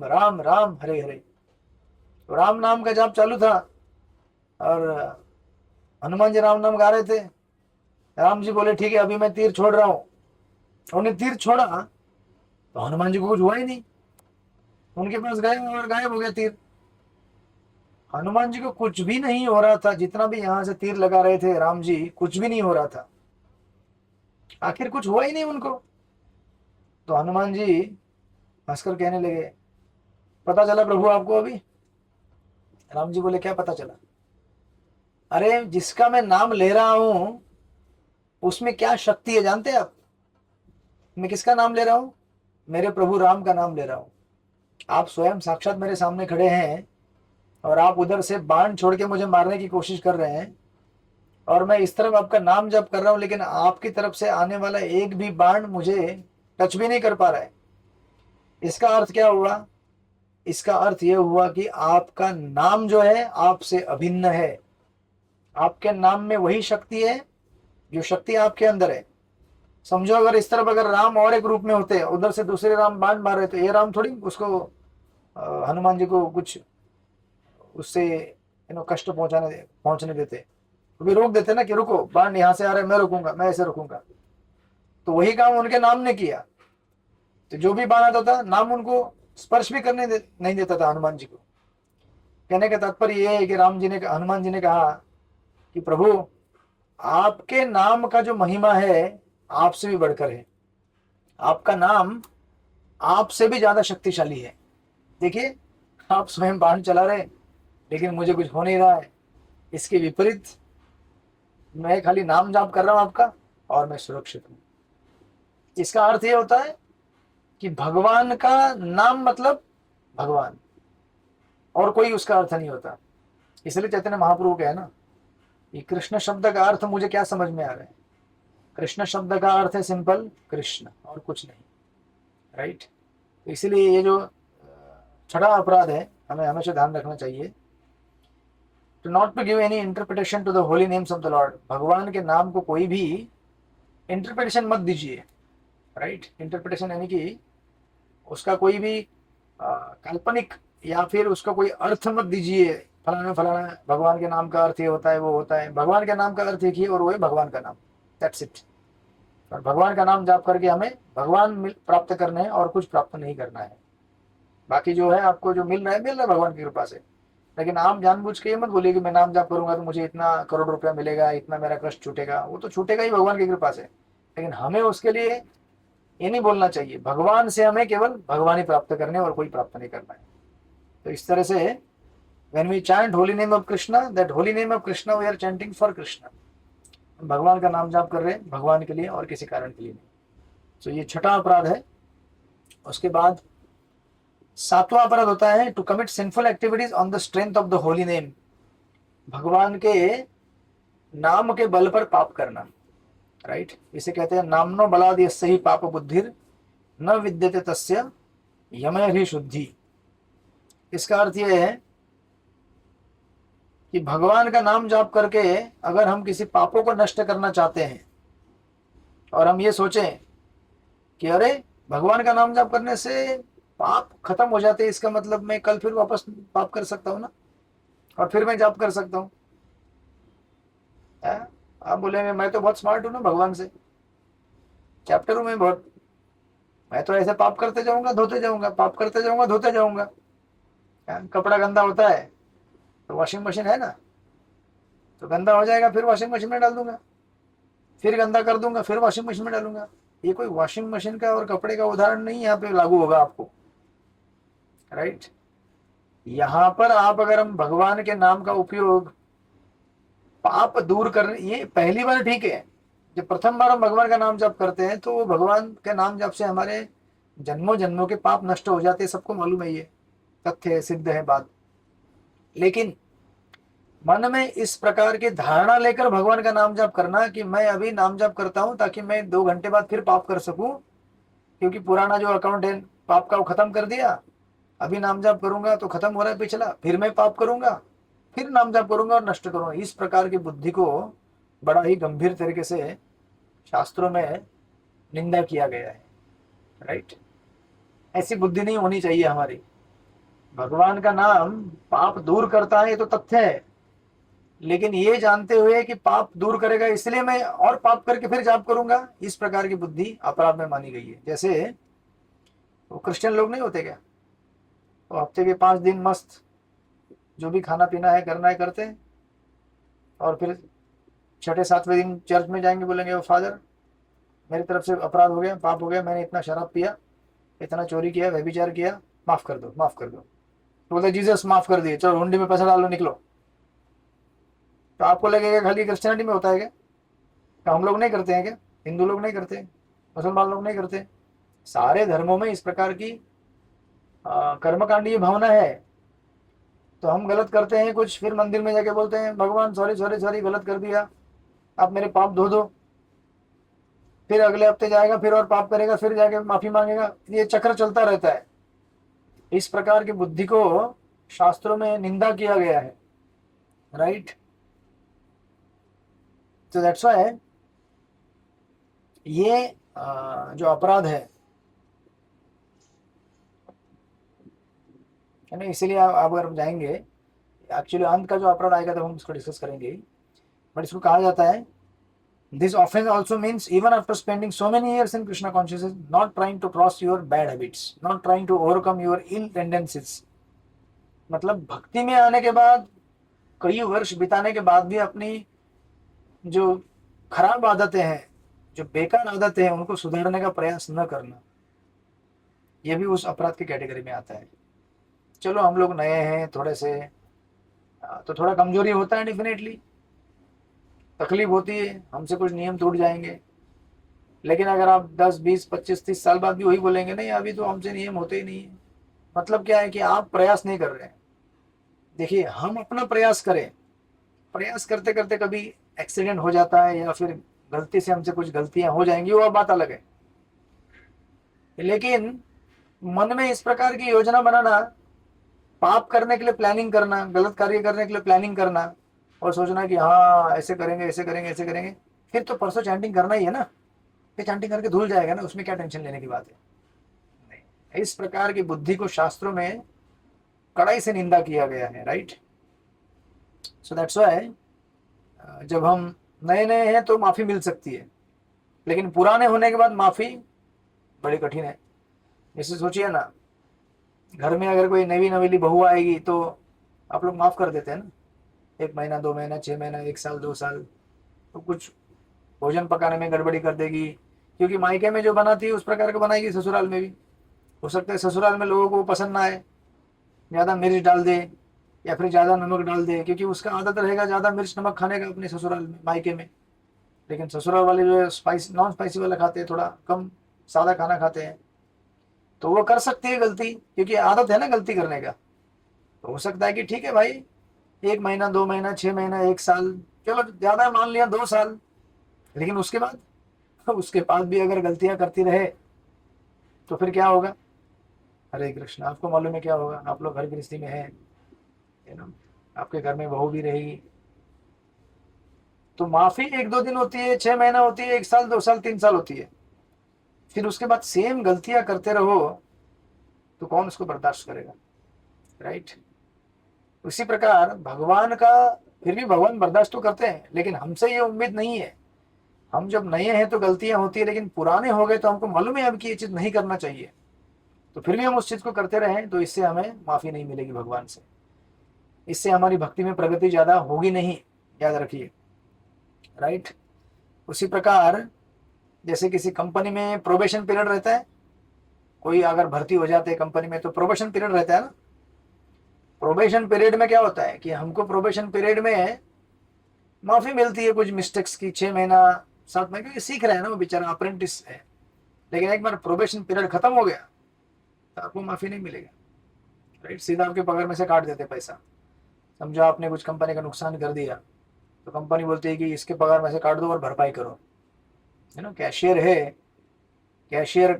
राम राम हरे हरे। तो राम नाम का जाप चालू था और हनुमान जी राम नाम गा रहे थे। राम जी बोले ठीक है अभी मैं तीर छोड़ रहा हूं। उन्होंने तीर छोड़ा तो हनुमान जी को कुछ हुआ ही नहीं, उनके पास गए और गायब हो गया तीर। हनुमान जी को कुछ भी नहीं हो रहा था, जितना भी यहां से तीर लगा रहे थे राम जी, कुछ भी नहीं हो रहा था, आखिर कुछ हुआ ही नहीं उनको। तो हनुमान जी हंसकर कहने लगे, पता चला प्रभु आपको अभी? राम जी बोले क्या पता चला? अरे जिसका मैं नाम ले रहा हूं उसमें क्या शक्ति है जानते हैं आप? मैं किसका नाम ले रहा हूं? मेरे प्रभु राम का नाम ले रहा हूं। आप स्वयं साक्षात मेरे सामने खड़े हैं और आप उधर से बाण छोड़ के मुझे मारने की कोशिश कर रहे हैं, और मैं इस तरफ आपका नाम जप कर रहा हूं, लेकिन आपकी तरफ से आने वाला एक भी बाण मुझे टच भी नहीं कर पा रहा है। इसका अर्थ क्या हुआ? इसका अर्थ यह हुआ कि आपका नाम जो है आपसे अभिन्न है। आपके नाम में वही शक्ति है जो शक्ति आपके अंदर है। समझो अगर इस तरफ अगर राम और एक रूप में होते, उधर से दूसरे राम बाण मार रहे, तो ये राम थोड़ी उसको हनुमान जी को कुछ उससे कष्ट पहुंचने देते, तो भी रोक देते ना कि रुको, बाण यहां से आ रहा है, मैं रुकूंगा, मैं ऐसे रुकूंगा। तो वही काम उनके नाम ने किया। तो जो भी बाण आता था नाम उनको स्पर्श भी नहीं देता था हनुमान जी को। कहने का तात्पर्य यह है कि हनुमान जी ने कहा कि प्रभु आपके नाम का जो महिमा है आपसे भी बढ़कर है। आपका नाम आपसे भी ज्यादा शक्तिशाली है। देखिए आप स्वयं बाण चला रहे लेकिन मुझे कुछ हो नहीं रहा है, इसके विपरीत मैं खाली नाम जाप कर रहा हूं आपका और मैं सुरक्षित हूं। इसका अर्थ यह होता है कि भगवान का नाम मतलब भगवान, और कोई उसका अर्थ नहीं होता। इसलिए चैतन्य महाप्रभु का है ना, ये कृष्ण शब्द का अर्थ मुझे क्या समझ में आ रहा है? कृष्ण शब्द का अर्थ है सिंपल कृष्ण और कुछ नहीं, राइट। तो इसलिए ये जो छठा अपराध है हमें हमेशा ध्यान रखना चाहिए, to not to give any interpretation to the holy names of the lord. भगवान के नाम को कोई भी इंटरप्रिटेशन मत दीजिए, राइट। इंटरप्रिटेशन यानी कि उसका कोई भी काल्पनिक या फिर उसका कोई अर्थ मत दीजिए, फलाना फलाना भगवान के नाम का अर्थ ये होता है वो होता है। भगवान के नाम का अर्थ एक ही और वो है भगवान का नाम, दैट्स इट। और भगवान का नाम जाप करके हमें भगवान प्राप्त करने हैं और कुछ प्राप्त नहीं करना है। बाकी जो है आपको जो मिल रहा है भगवान की कृपा से। लेकिन आप जानबूझ के ये मत बोलिए कि मैं नाम जाप करूंगा तो मुझे इतना करोड़ रुपया मिलेगा, इतना मेरा कष्ट छूटेगा। वो तो छूटेगा ही भगवान की कृपा से, लेकिन हमें उसके लिए ये नहीं बोलना चाहिए भगवान से हमें केवल भगवान ही प्राप्त करने और कोई प्राप्त नहीं करना है। तो इस तरह से when we chant holy name of Krishna, that holy name of Krishna we are chanting for Krishna। भगवान का नाम जाप कर रहे हैं भगवान के लिए और किसी कारण के लिए नहीं। तो ये छठा अपराध है। उसके बाद सातवां अपराध होता है to commit sinful activities on the strength of the holy name. भगवान के नाम के बल पर पाप करना, राइट। इसे कहते हैं नामनो बलाद यस्य ही पाप बुद्धिर न विद्यते तस्य यमय ही शुद्धि। इसका अर्थ यह है कि भगवान का नाम जाप करके अगर हम किसी पापों को नष्ट करना चाहते हैं और हम ये सोचें कि अरे भगवान का नाम जाप करने से पाप खत्म हो जाते हैं, इसका मतलब मैं कल फिर वापस पाप कर सकता हूँ ना, और फिर मैं जाप कर सकता हूँ। आप बोलेंगे मैं तो बहुत स्मार्ट हूँ ना, भगवान से चैप्टर हूँ मैं बहुत, मैं तो ऐसे पाप करते जाऊंगा धोते जाऊंगा, पाप करते जाऊंगा धोते जाऊंगा। कपड़ा गंदा होता है तो वॉशिंग मशीन है ना, तो गंदा हो जाएगा फिर वॉशिंग मशीन में डाल दूंगा, फिर गंदा कर दूंगा फिर वॉशिंग मशीन में डालूंगा। ये कोई वॉशिंग मशीन का और कपड़े का उदाहरण नहीं यहाँ पे लागू होगा आपको, राइट। यहां पर आप अगर हम भगवान के नाम का उपयोग पाप दूर करने, ये पहली बार ठीक है, जब प्रथम बार हम भगवान का नाम जप करते हैं तो वो भगवान के नाम जप से हमारे जन्मों जन्मों के पाप नष्ट हो जाते हैं, सबको मालूम है, ये तथ्य है, सिद्ध है बात। लेकिन मन में इस प्रकार की धारणा लेकर भगवान का नाम जप करना कि मैं अभी नाम जप करता हूं ताकि मैं 2 घंटे बाद फिर पाप कर सकूं, क्योंकि पुराना जो अकाउंट है पाप का वो खत्म कर दिया, अभी नाम जप करूंगा तो खत्म हो रहा है पिछला, फिर मैं पाप करूंगा, फिर नाम जप करूंगा और नष्ट करूंगा, इस प्रकार की बुद्धि को बड़ा ही गंभीर तरीके से शास्त्रों में निंदा किया गया है। राइट, ऐसी बुद्धि नहीं होनी चाहिए हमारी। भगवान का नाम पाप दूर करता है ये तो तथ्य है, लेकिन ये जानते हुए कि पाप दूर करेगा इसलिए मैं और पाप करके फिर जाप करूंगा, इस प्रकार की बुद्धि अपराध में मानी गई है। जैसे वो क्रिश्चियन लोग नहीं होते क्या, तो हफ्ते के 5 दिन मस्त जो भी खाना पीना है करना है करते हैं, और फिर छठे सातवें दिन चर्च में जाएंगे, बोलेंगे वो फादर मेरी तरफ से अपराध हो गया, पाप हो गया, मैंने इतना शराब पिया, इतना चोरी किया, व्यभिचार किया, माफ कर दो माफ कर दो। तो बोलते जीसस माफ कर दिए, चलो हुंडी में पैसा डालो निकलो। तो आपको लगेगा खाली क्रिश्चियनिटी में होता है क्या? तो हम लोग नहीं करते हैं क्या? हिंदू लोग नहीं करते, मुसलमान लोग नहीं करते? सारे धर्मों में इस प्रकार की कर्मकांडीय भावना है। तो हम गलत करते हैं कुछ, फिर मंदिर में जाके बोलते हैं भगवान सॉरी सॉरी सॉरी गलत कर दिया, आप मेरे पाप धो दो। फिर अगले हफ्ते जाएगा फिर और पाप करेगा, फिर जाके माफी मांगेगा, ये चक्र चलता रहता है। इस प्रकार की बुद्धि को शास्त्रों में निंदा किया गया है। राइट, तो दैट्स व्हाई ये जो अपराध है ना, इसीलिए आप अगर जाएंगे एक्चुअली अंत का जो अपराध आएगा तब हम इसको डिस्कस करेंगे, बट इसको कहा जाता है this offence also means even after spending so many years in Krishna consciousness not trying to cross your bad habits, not trying to overcome your ill tendencies. मतलब भक्ति में आने के बाद कई वर्ष बिताने के बाद भी अपनी जो खराब आदतें हैं, जो बेकार आदतें हैं, उनको सुधारने का प्रयास न करना, यह भी उस अपराध की कैटेगरी में आता है। चलो हम लोग नए हैं थोड़े से, तो थोड़ा कमजोरी होता है, डेफिनेटली तकलीफ होती है, हमसे कुछ नियम टूट जाएंगे। लेकिन अगर आप 10 20 25 30 साल बाद भी वही बोलेंगे नहीं अभी तो हमसे नियम होते ही नहीं है, मतलब क्या है कि आप प्रयास नहीं कर रहे हैं। देखिए हम अपना प्रयास करें, प्रयास करते करते कभी एक्सीडेंट हो जाता है या फिर गलती से हमसे कुछ गलतियां हो जाएंगी, वो बात अलग है। लेकिन मन में इस प्रकार की योजना बनाना, पाप करने के लिए प्लानिंग करना, गलत कार्य करने के लिए प्लानिंग करना, और सोचना कि हाँ ऐसे करेंगे ऐसे करेंगे ऐसे करेंगे, फिर तो परसों चैंटिंग करना ही है ना, फिर चैंटिंग करके धुल जाएगा ना, उसमें क्या टेंशन लेने की बात है? नहीं, इस प्रकार की बुद्धि को शास्त्रों में कड़ाई से निंदा किया गया है। राइट, सो दैट्स व्हाई जब हम नए नए हैं तो माफी मिल सकती है, लेकिन पुराने होने के बाद माफी बड़ी कठिन है। जैसे सोचिए ना, घर में अगर कोई नवी नवेली बहू आएगी तो आप लोग माफ कर देते हैं ना, 1 महीना 2 महीना 6 महीना 1 साल 2 साल, तो कुछ भोजन पकाने में गड़बड़ी कर देगी, क्योंकि मायके में जो बनाती है उस प्रकार का बनाएगी ससुराल में भी। हो सकता है ससुराल में लोगों को पसंद ना आए, ज़्यादा मिर्च डाल दे या फिर ज़्यादा नमक डाल दे, क्योंकि उसका आदत रहेगा ज़्यादा मिर्च नमक खाने का अपने ससुराल में मायके में। लेकिन ससुराल वाले जो है स्पाइस नॉन स्पाइसी वाला खाते हैं, थोड़ा कम सादा खाना खाते हैं, तो वो कर सकती है गलती, क्योंकि आदत है ना गलती करने का। तो हो सकता है कि ठीक है भाई 1 महीना 2 महीना 6 महीना 1 साल, चलो ज़्यादा मान लिया 2 साल, लेकिन उसके बाद भी अगर गलतियां करती रहे तो फिर क्या होगा? हरे कृष्ण, आपको मालूम है क्या होगा? आप लोग घर गृहस्थी में हैं, आपके घर में बहू भी रहेगी, तो माफी 1 2 दिन होती है, 6 महीना होती है, 1 साल 2 साल 3 साल होती है, फिर उसके बाद सेम गलतियां करते रहो तो कौन उसको बर्दाश्त करेगा? राइट, उसी प्रकार भगवान का, फिर भी भगवान बर्दाश्त तो करते हैं, लेकिन हमसे ये उम्मीद नहीं है। हम जब नए हैं तो गलतियां होती है, लेकिन पुराने हो गए तो हमको मालूम है अब कि ये चीज नहीं करना चाहिए, तो फिर भी हम उस चीज को करते रहें तो इससे हमें माफी नहीं मिलेगी भगवान से, इससे हमारी भक्ति में प्रगति ज्यादा होगी नहीं, याद रखिए। राइट, उसी प्रकार जैसे किसी कंपनी में प्रोबेशन पीरियड रहता है, कोई अगर भर्ती हो जाते हैं कंपनी में तो प्रोबेशन पीरियड रहता है ना। प्रोबेशन पीरियड में क्या होता है कि हमको प्रोबेशन पीरियड में माफी मिलती है कुछ मिस्टेक्स की, 6 महीना साथ में, क्योंकि सीख रहा है ना वो बेचारा, अप्रेंटिस है। लेकिन एक बार प्रोबेशन पीरियड खत्म हो गया तो आपको माफी नहीं मिलेगा, राइट। सीधा आपके पगार में से काट देते पैसा। समझो आपने कुछ कंपनी का नुकसान कर दिया तो कंपनी बोलती है कि इसके पगार में से काट दो और भरपाई करो, है ना। कैशियर है, कैशियर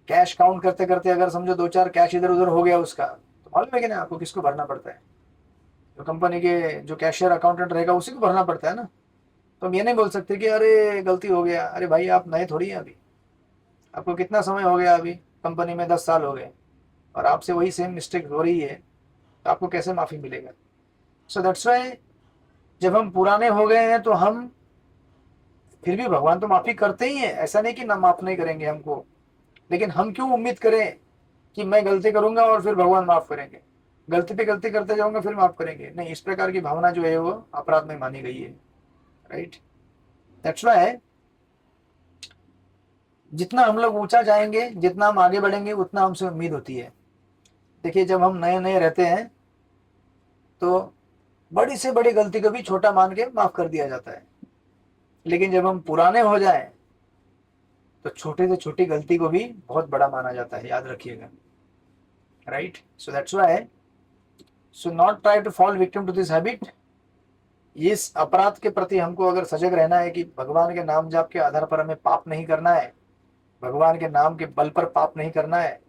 कैश काउंट करते करते अगर समझो 2-4 कैश इधर उधर हो गया उसका, तो मालूम है कि नहीं आपको किसको भरना पड़ता है? जो कंपनी के जो कैशियर अकाउंटेंट रहेगा उसी को भरना पड़ता है ना। तो हम ये नहीं बोल सकते कि अरे गलती हो गया। अरे भाई आप नए थोड़ी हैं अभी, आपको कितना समय हो गया, अभी कंपनी में 10 साल हो गए और आपसे वही सेम मिस्टेक हो रही है, तो आपको कैसे माफ़ी मिलेगा? सो दैट्स वाई जब हम पुराने हो गए हैं तो हम, फिर भी भगवान तो माफ़ी करते ही हैं, ऐसा नहीं कि ना माफ़ नहीं करेंगे हमको। लेकिन हम क्यों उम्मीद करें कि मैं गलती करूंगा और फिर भगवान माफ़ करेंगे, गलती पे गलती करते जाऊंगा फिर माफ़ करेंगे? नहीं, इस प्रकार की भावना जो है वो अपराध में मानी गई है, राइट। दैट्स वाई जितना हम लोग ऊंचा जाएंगे, जितना हम आगे बढ़ेंगे, उतना हमसे उम्मीद होती है। देखिए जब हम नए नए रहते हैं तो बड़ी से बड़ी गलती को भी छोटा मान के माफ कर दिया जाता है। लेकिन जब हम पुराने हो जाएं तो छोटे से छोटी गलती को भी बहुत बड़ा माना जाता है, याद रखिएगा, right. So that's why so not try to fall victim to this habit. इस अपराध के प्रति हमको अगर सजग रहना है कि भगवान के नाम जाप के आधार पर हमें पाप नहीं करना है, भगवान के नाम के बल पर पाप नहीं करना है,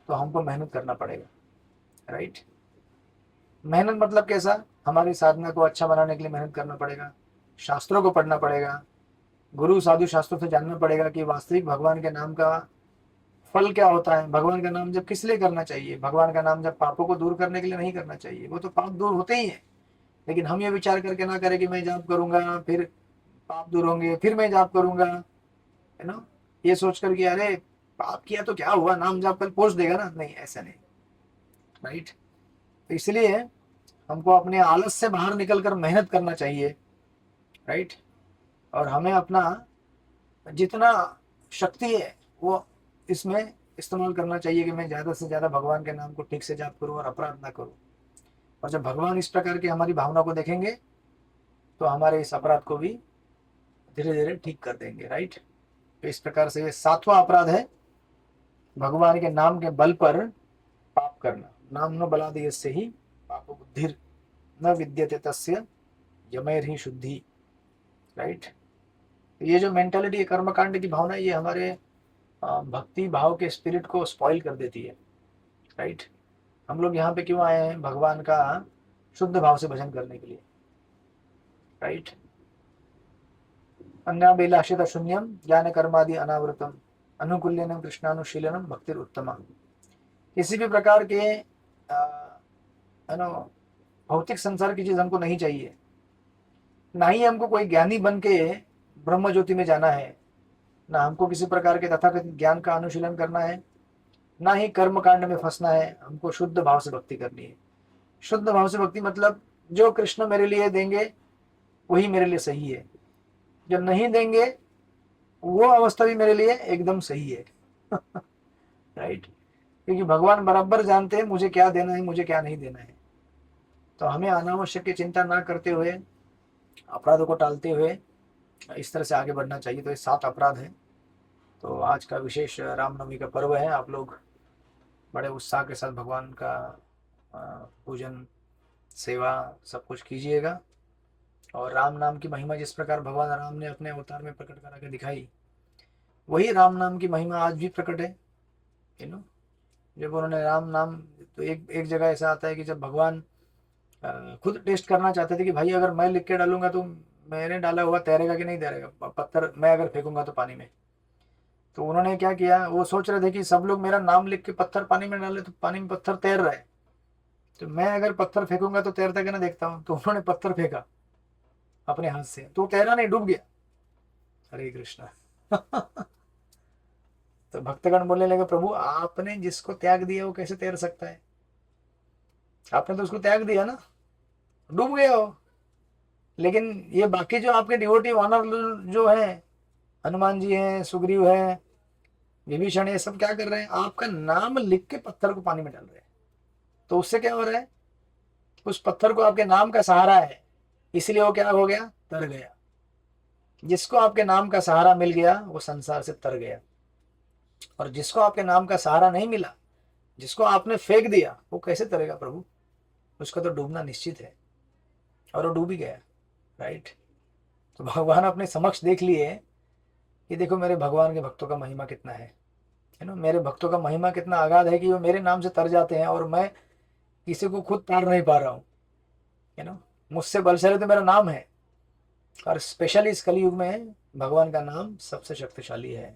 तो हमको मेहनत करना पड़ेगा, राइट। मेहनत मतलब कैसा? हमारी साधना को अच्छा बनाने के लिए मेहनत करना पड़ेगा, शास्त्रों को पढ़ना पड़ेगा, गुरु साधु शास्त्रों से जानना पड़ेगा कि वास्तविक भगवान के नाम का फल क्या होता है। भगवान का नाम जब किस लिए करना चाहिए? भगवान का नाम जब पापों को दूर करने के लिए नहीं करना चाहिए, वो तो पाप दूर होते ही हैं। लेकिन हम ये विचार करके ना करें कि मैं जाप करूंगा फिर पाप दूर होंगे, फिर मैं जाप करूंगा, है ना, ये सोच कर कि अरे पाप किया तो क्या हुआ, नाम जाप कल पहुंच देगा ना। नहीं, ऐसा नहीं, राइट। तो इसलिए हमको अपने आलस से बाहर निकलकर मेहनत करना चाहिए, राइट। और हमें अपना जितना शक्ति है वो इसमें इस्तेमाल करना चाहिए कि मैं ज़्यादा से ज़्यादा भगवान के नाम को ठीक से जाप करूं और अपराध ना करूं। और जब भगवान इस प्रकार की हमारी भावना को देखेंगे तो हमारे इस अपराध को भी धीरे धीरे ठीक कर देंगे, राइट। तो इस प्रकार से ये 7वां अपराध है, भगवान के नाम के बल पर पाप करना। नाम न बलादि से ही पाप बुद्धि न विद्यते तस्य यमैर ही शुद्धि, राइट। ये जो मेंटेलिटी है, कर्मकांड की भावना, ये हमारे भक्ति भाव के स्पिरिट को स्पॉइल कर देती है, राइट। हम लोग यहाँ पे क्यों आए हैं? भगवान का शुद्ध भाव से भजन करने के लिए, राइट। अन्याभिलाषित शून्यम ज्ञान कर्मादि अनावृतम अनुकूल्यनम कृष्णानुशीलनम भक्तिर उत्तमा। किसी भी प्रकार के भौतिक संसार की चीज हमको नहीं चाहिए, ना ही हमको कोई ज्ञानी बन के ब्रह्म ज्योति में जाना है, ना हमको किसी प्रकार के तथाकथित ज्ञान का अनुशीलन करना है, ना ही कर्म कांड में फंसना है। हमको शुद्ध भाव से भक्ति करनी है। शुद्ध भाव से भक्ति मतलब जो कृष्ण मेरे लिए देंगे वही मेरे लिए सही है, जो नहीं देंगे वो अवस्था भी मेरे लिए एकदम सही है राइट। क्योंकि भगवान बराबर जानते हैं मुझे क्या देना है, मुझे क्या नहीं देना है। तो हमें अनावश्यक की चिंता ना करते हुए, अपराधों को टालते हुए इस तरह से आगे बढ़ना चाहिए। तो ये 7 अपराध हैं। तो आज का विशेष रामनवमी का पर्व है, आप लोग बड़े उत्साह के साथ भगवान का पूजन सेवा सब कुछ कीजिएगा। और राम नाम की महिमा जिस प्रकार भगवान राम ने अपने अवतार में प्रकट करा के दिखाई, वही राम नाम की महिमा आज भी प्रकट है, यू नो। जब उन्होंने राम नाम, तो एक एक जगह ऐसा आता है कि जब भगवान खुद टेस्ट करना चाहते थे कि भाई अगर मैं लिख के डालूंगा तो मैंने डाला हुआ तैरेगा कि नहीं तैरेगा, पत्थर मैं अगर फेंकूंगा तो पानी में। तो उन्होंने क्या किया, वो सोच रहे थे कि सब लोग मेरा नाम लिख के पत्थर पानी में डाले तो पानी में पत्थर तैर रहा है, तो मैं अगर पत्थर फेंकूंगा तो तैरता कि ना देखता हूँ। तो उन्होंने पत्थर फेंका अपने हाथ से, तो तैरा नहीं, डूब गया। हरे कृष्णा तो भक्तगण बोलने लगे, प्रभु आपने जिसको त्याग दिया वो कैसे तैर सकता है? आपने तो उसको त्याग दिया ना, डूब गया हो। लेकिन ये बाकी जो आपके डिवोटी वानर जो है, हनुमान जी हैं, सुग्रीव है, विभीषण, ये सब क्या कर रहे हैं? आपका नाम लिख के पत्थर को पानी में डाल रहे हैं। तो उससे क्या हो रहा है? उस पत्थर को आपके नाम का सहारा है, इसलिए वो क्या हो गया? तर गया। जिसको आपके नाम का सहारा मिल गया वो संसार से तर गया, और जिसको आपके नाम का सहारा नहीं मिला, जिसको आपने फेंक दिया, वो कैसे तरेगा प्रभु? उसका तो डूबना निश्चित है, और वो डूब ही गया। राइट। तो भगवान अपने समक्ष देख लिए कि देखो मेरे भगवान के भक्तों का महिमा कितना है ना, मेरे भक्तों का महिमा कितना अगाध है कि वो मेरे नाम से तर जाते हैं, और मैं किसी को खुद तार नहीं पा रहा हूँ। मुझसे बलशाली तो मेरा नाम है, और स्पेशली इस कलयुग में भगवान का नाम सबसे शक्तिशाली है।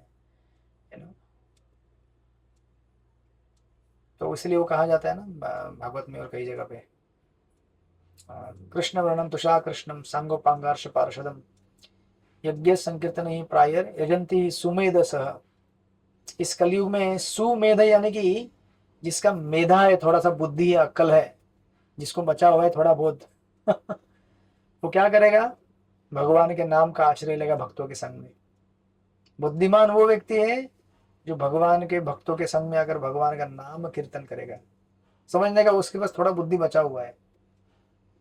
तो इसलिए वो कहा जाता है ना भागवत में और कई जगह पे, कृष्ण वर्णम तुषा कृष्णम सांगोपांगार्श पार्षदम यज्ञ संकीर्तन ही प्रायर यजंती सुमेध सह। इस कलयुग में सुमेध यानी कि जिसका मेधा है, थोड़ा सा बुद्धि है, अक्ल है, जिसको बचा हुआ है थोड़ा बहुत वो क्या करेगा? भगवान के नाम का आश्रय लेगा भक्तों के संग में। बुद्धिमान वो व्यक्ति है जो भगवान के भक्तों के संग में आकर भगवान का नाम कीर्तन करेगा। समझने का उसके पास थोड़ा बुद्धि बचा हुआ है।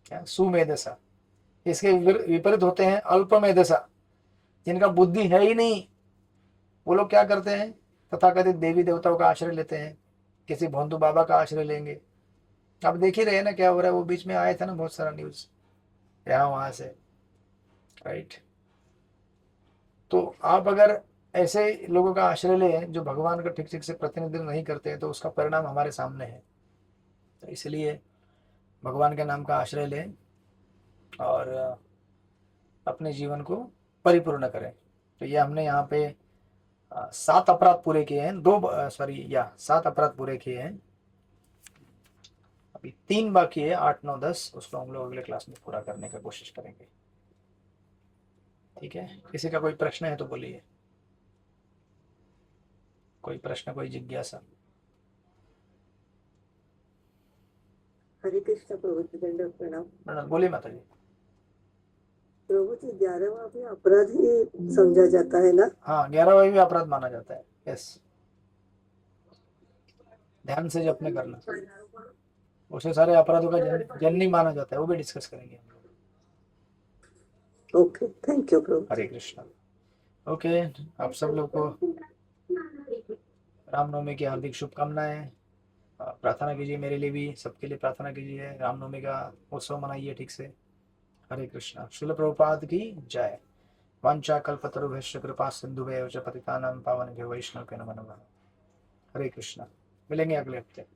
क्या? सुमेधसा। इसके विपरीत होते हैं अल्पमेधसा, जिनका बुद्धि है ही नहीं। वो लोग क्या करते हैं? तथाकथित देवी देवताओं का आश्रय लेते हैं, किसी भोंदू बाबा का आश्रय लेंगे। अब देख ही रहे ना क्या हो रहा है, वो बीच में आया था ना बहुत सारा न्यूज यहाँ वहां से। राइट। तो आप अगर ऐसे लोगों का आश्रय लें जो भगवान का ठीक ठीक से प्रतिनिधित्व नहीं करते, तो उसका परिणाम हमारे सामने है। तो इसलिए भगवान के नाम का आश्रय लें और अपने जीवन को परिपूर्ण करें। तो ये हमने यहाँ पे 7 अपराध पूरे किए हैं, 7 अपराध पूरे किए हैं। अभी 3 बाकी है, 8, 9, 10। उसको हम लोग अगले क्लास में पूरा करने का कोशिश करेंगे। ठीक है, किसी का कोई प्रश्न है तो बोलिए। कोई प्रश्न, कोई जिज्ञासा? हरे कृष्ण प्रभु जी, दंडवत प्रणाम। बोलिए माता जी। प्रभु जी, 11वां भी अपराध ही समझा जाता है ना? हाँ, 11वां भी अपराध माना जाता है। यस, ध्यान से जपने करना, उसे सारे अपराधों का जननी माना जाता है। वो भी डिस्कस करेंगे हम लोग। Okay, thank you Prabhu. Hare Krishna. Okay, आप सब लोग को रामनवमी की हार्दिक शुभकामनाएं। प्रार्थना कीजिए मेरे लिए भी, सबके लिए प्रार्थना कीजिए। रामनवमी का उत्सव मनाइए ठीक से। हरे कृष्णा। श्रील प्रभुपाद की जय। वांछा कल्पतरुभ्यश्च कृपा सिंधुभ्यश्च पतितानां पावनेभ्यो वैष्णवेभ्यो नमो नमः। हरे कृष्णा। मिलेंगे अगले हफ्ते।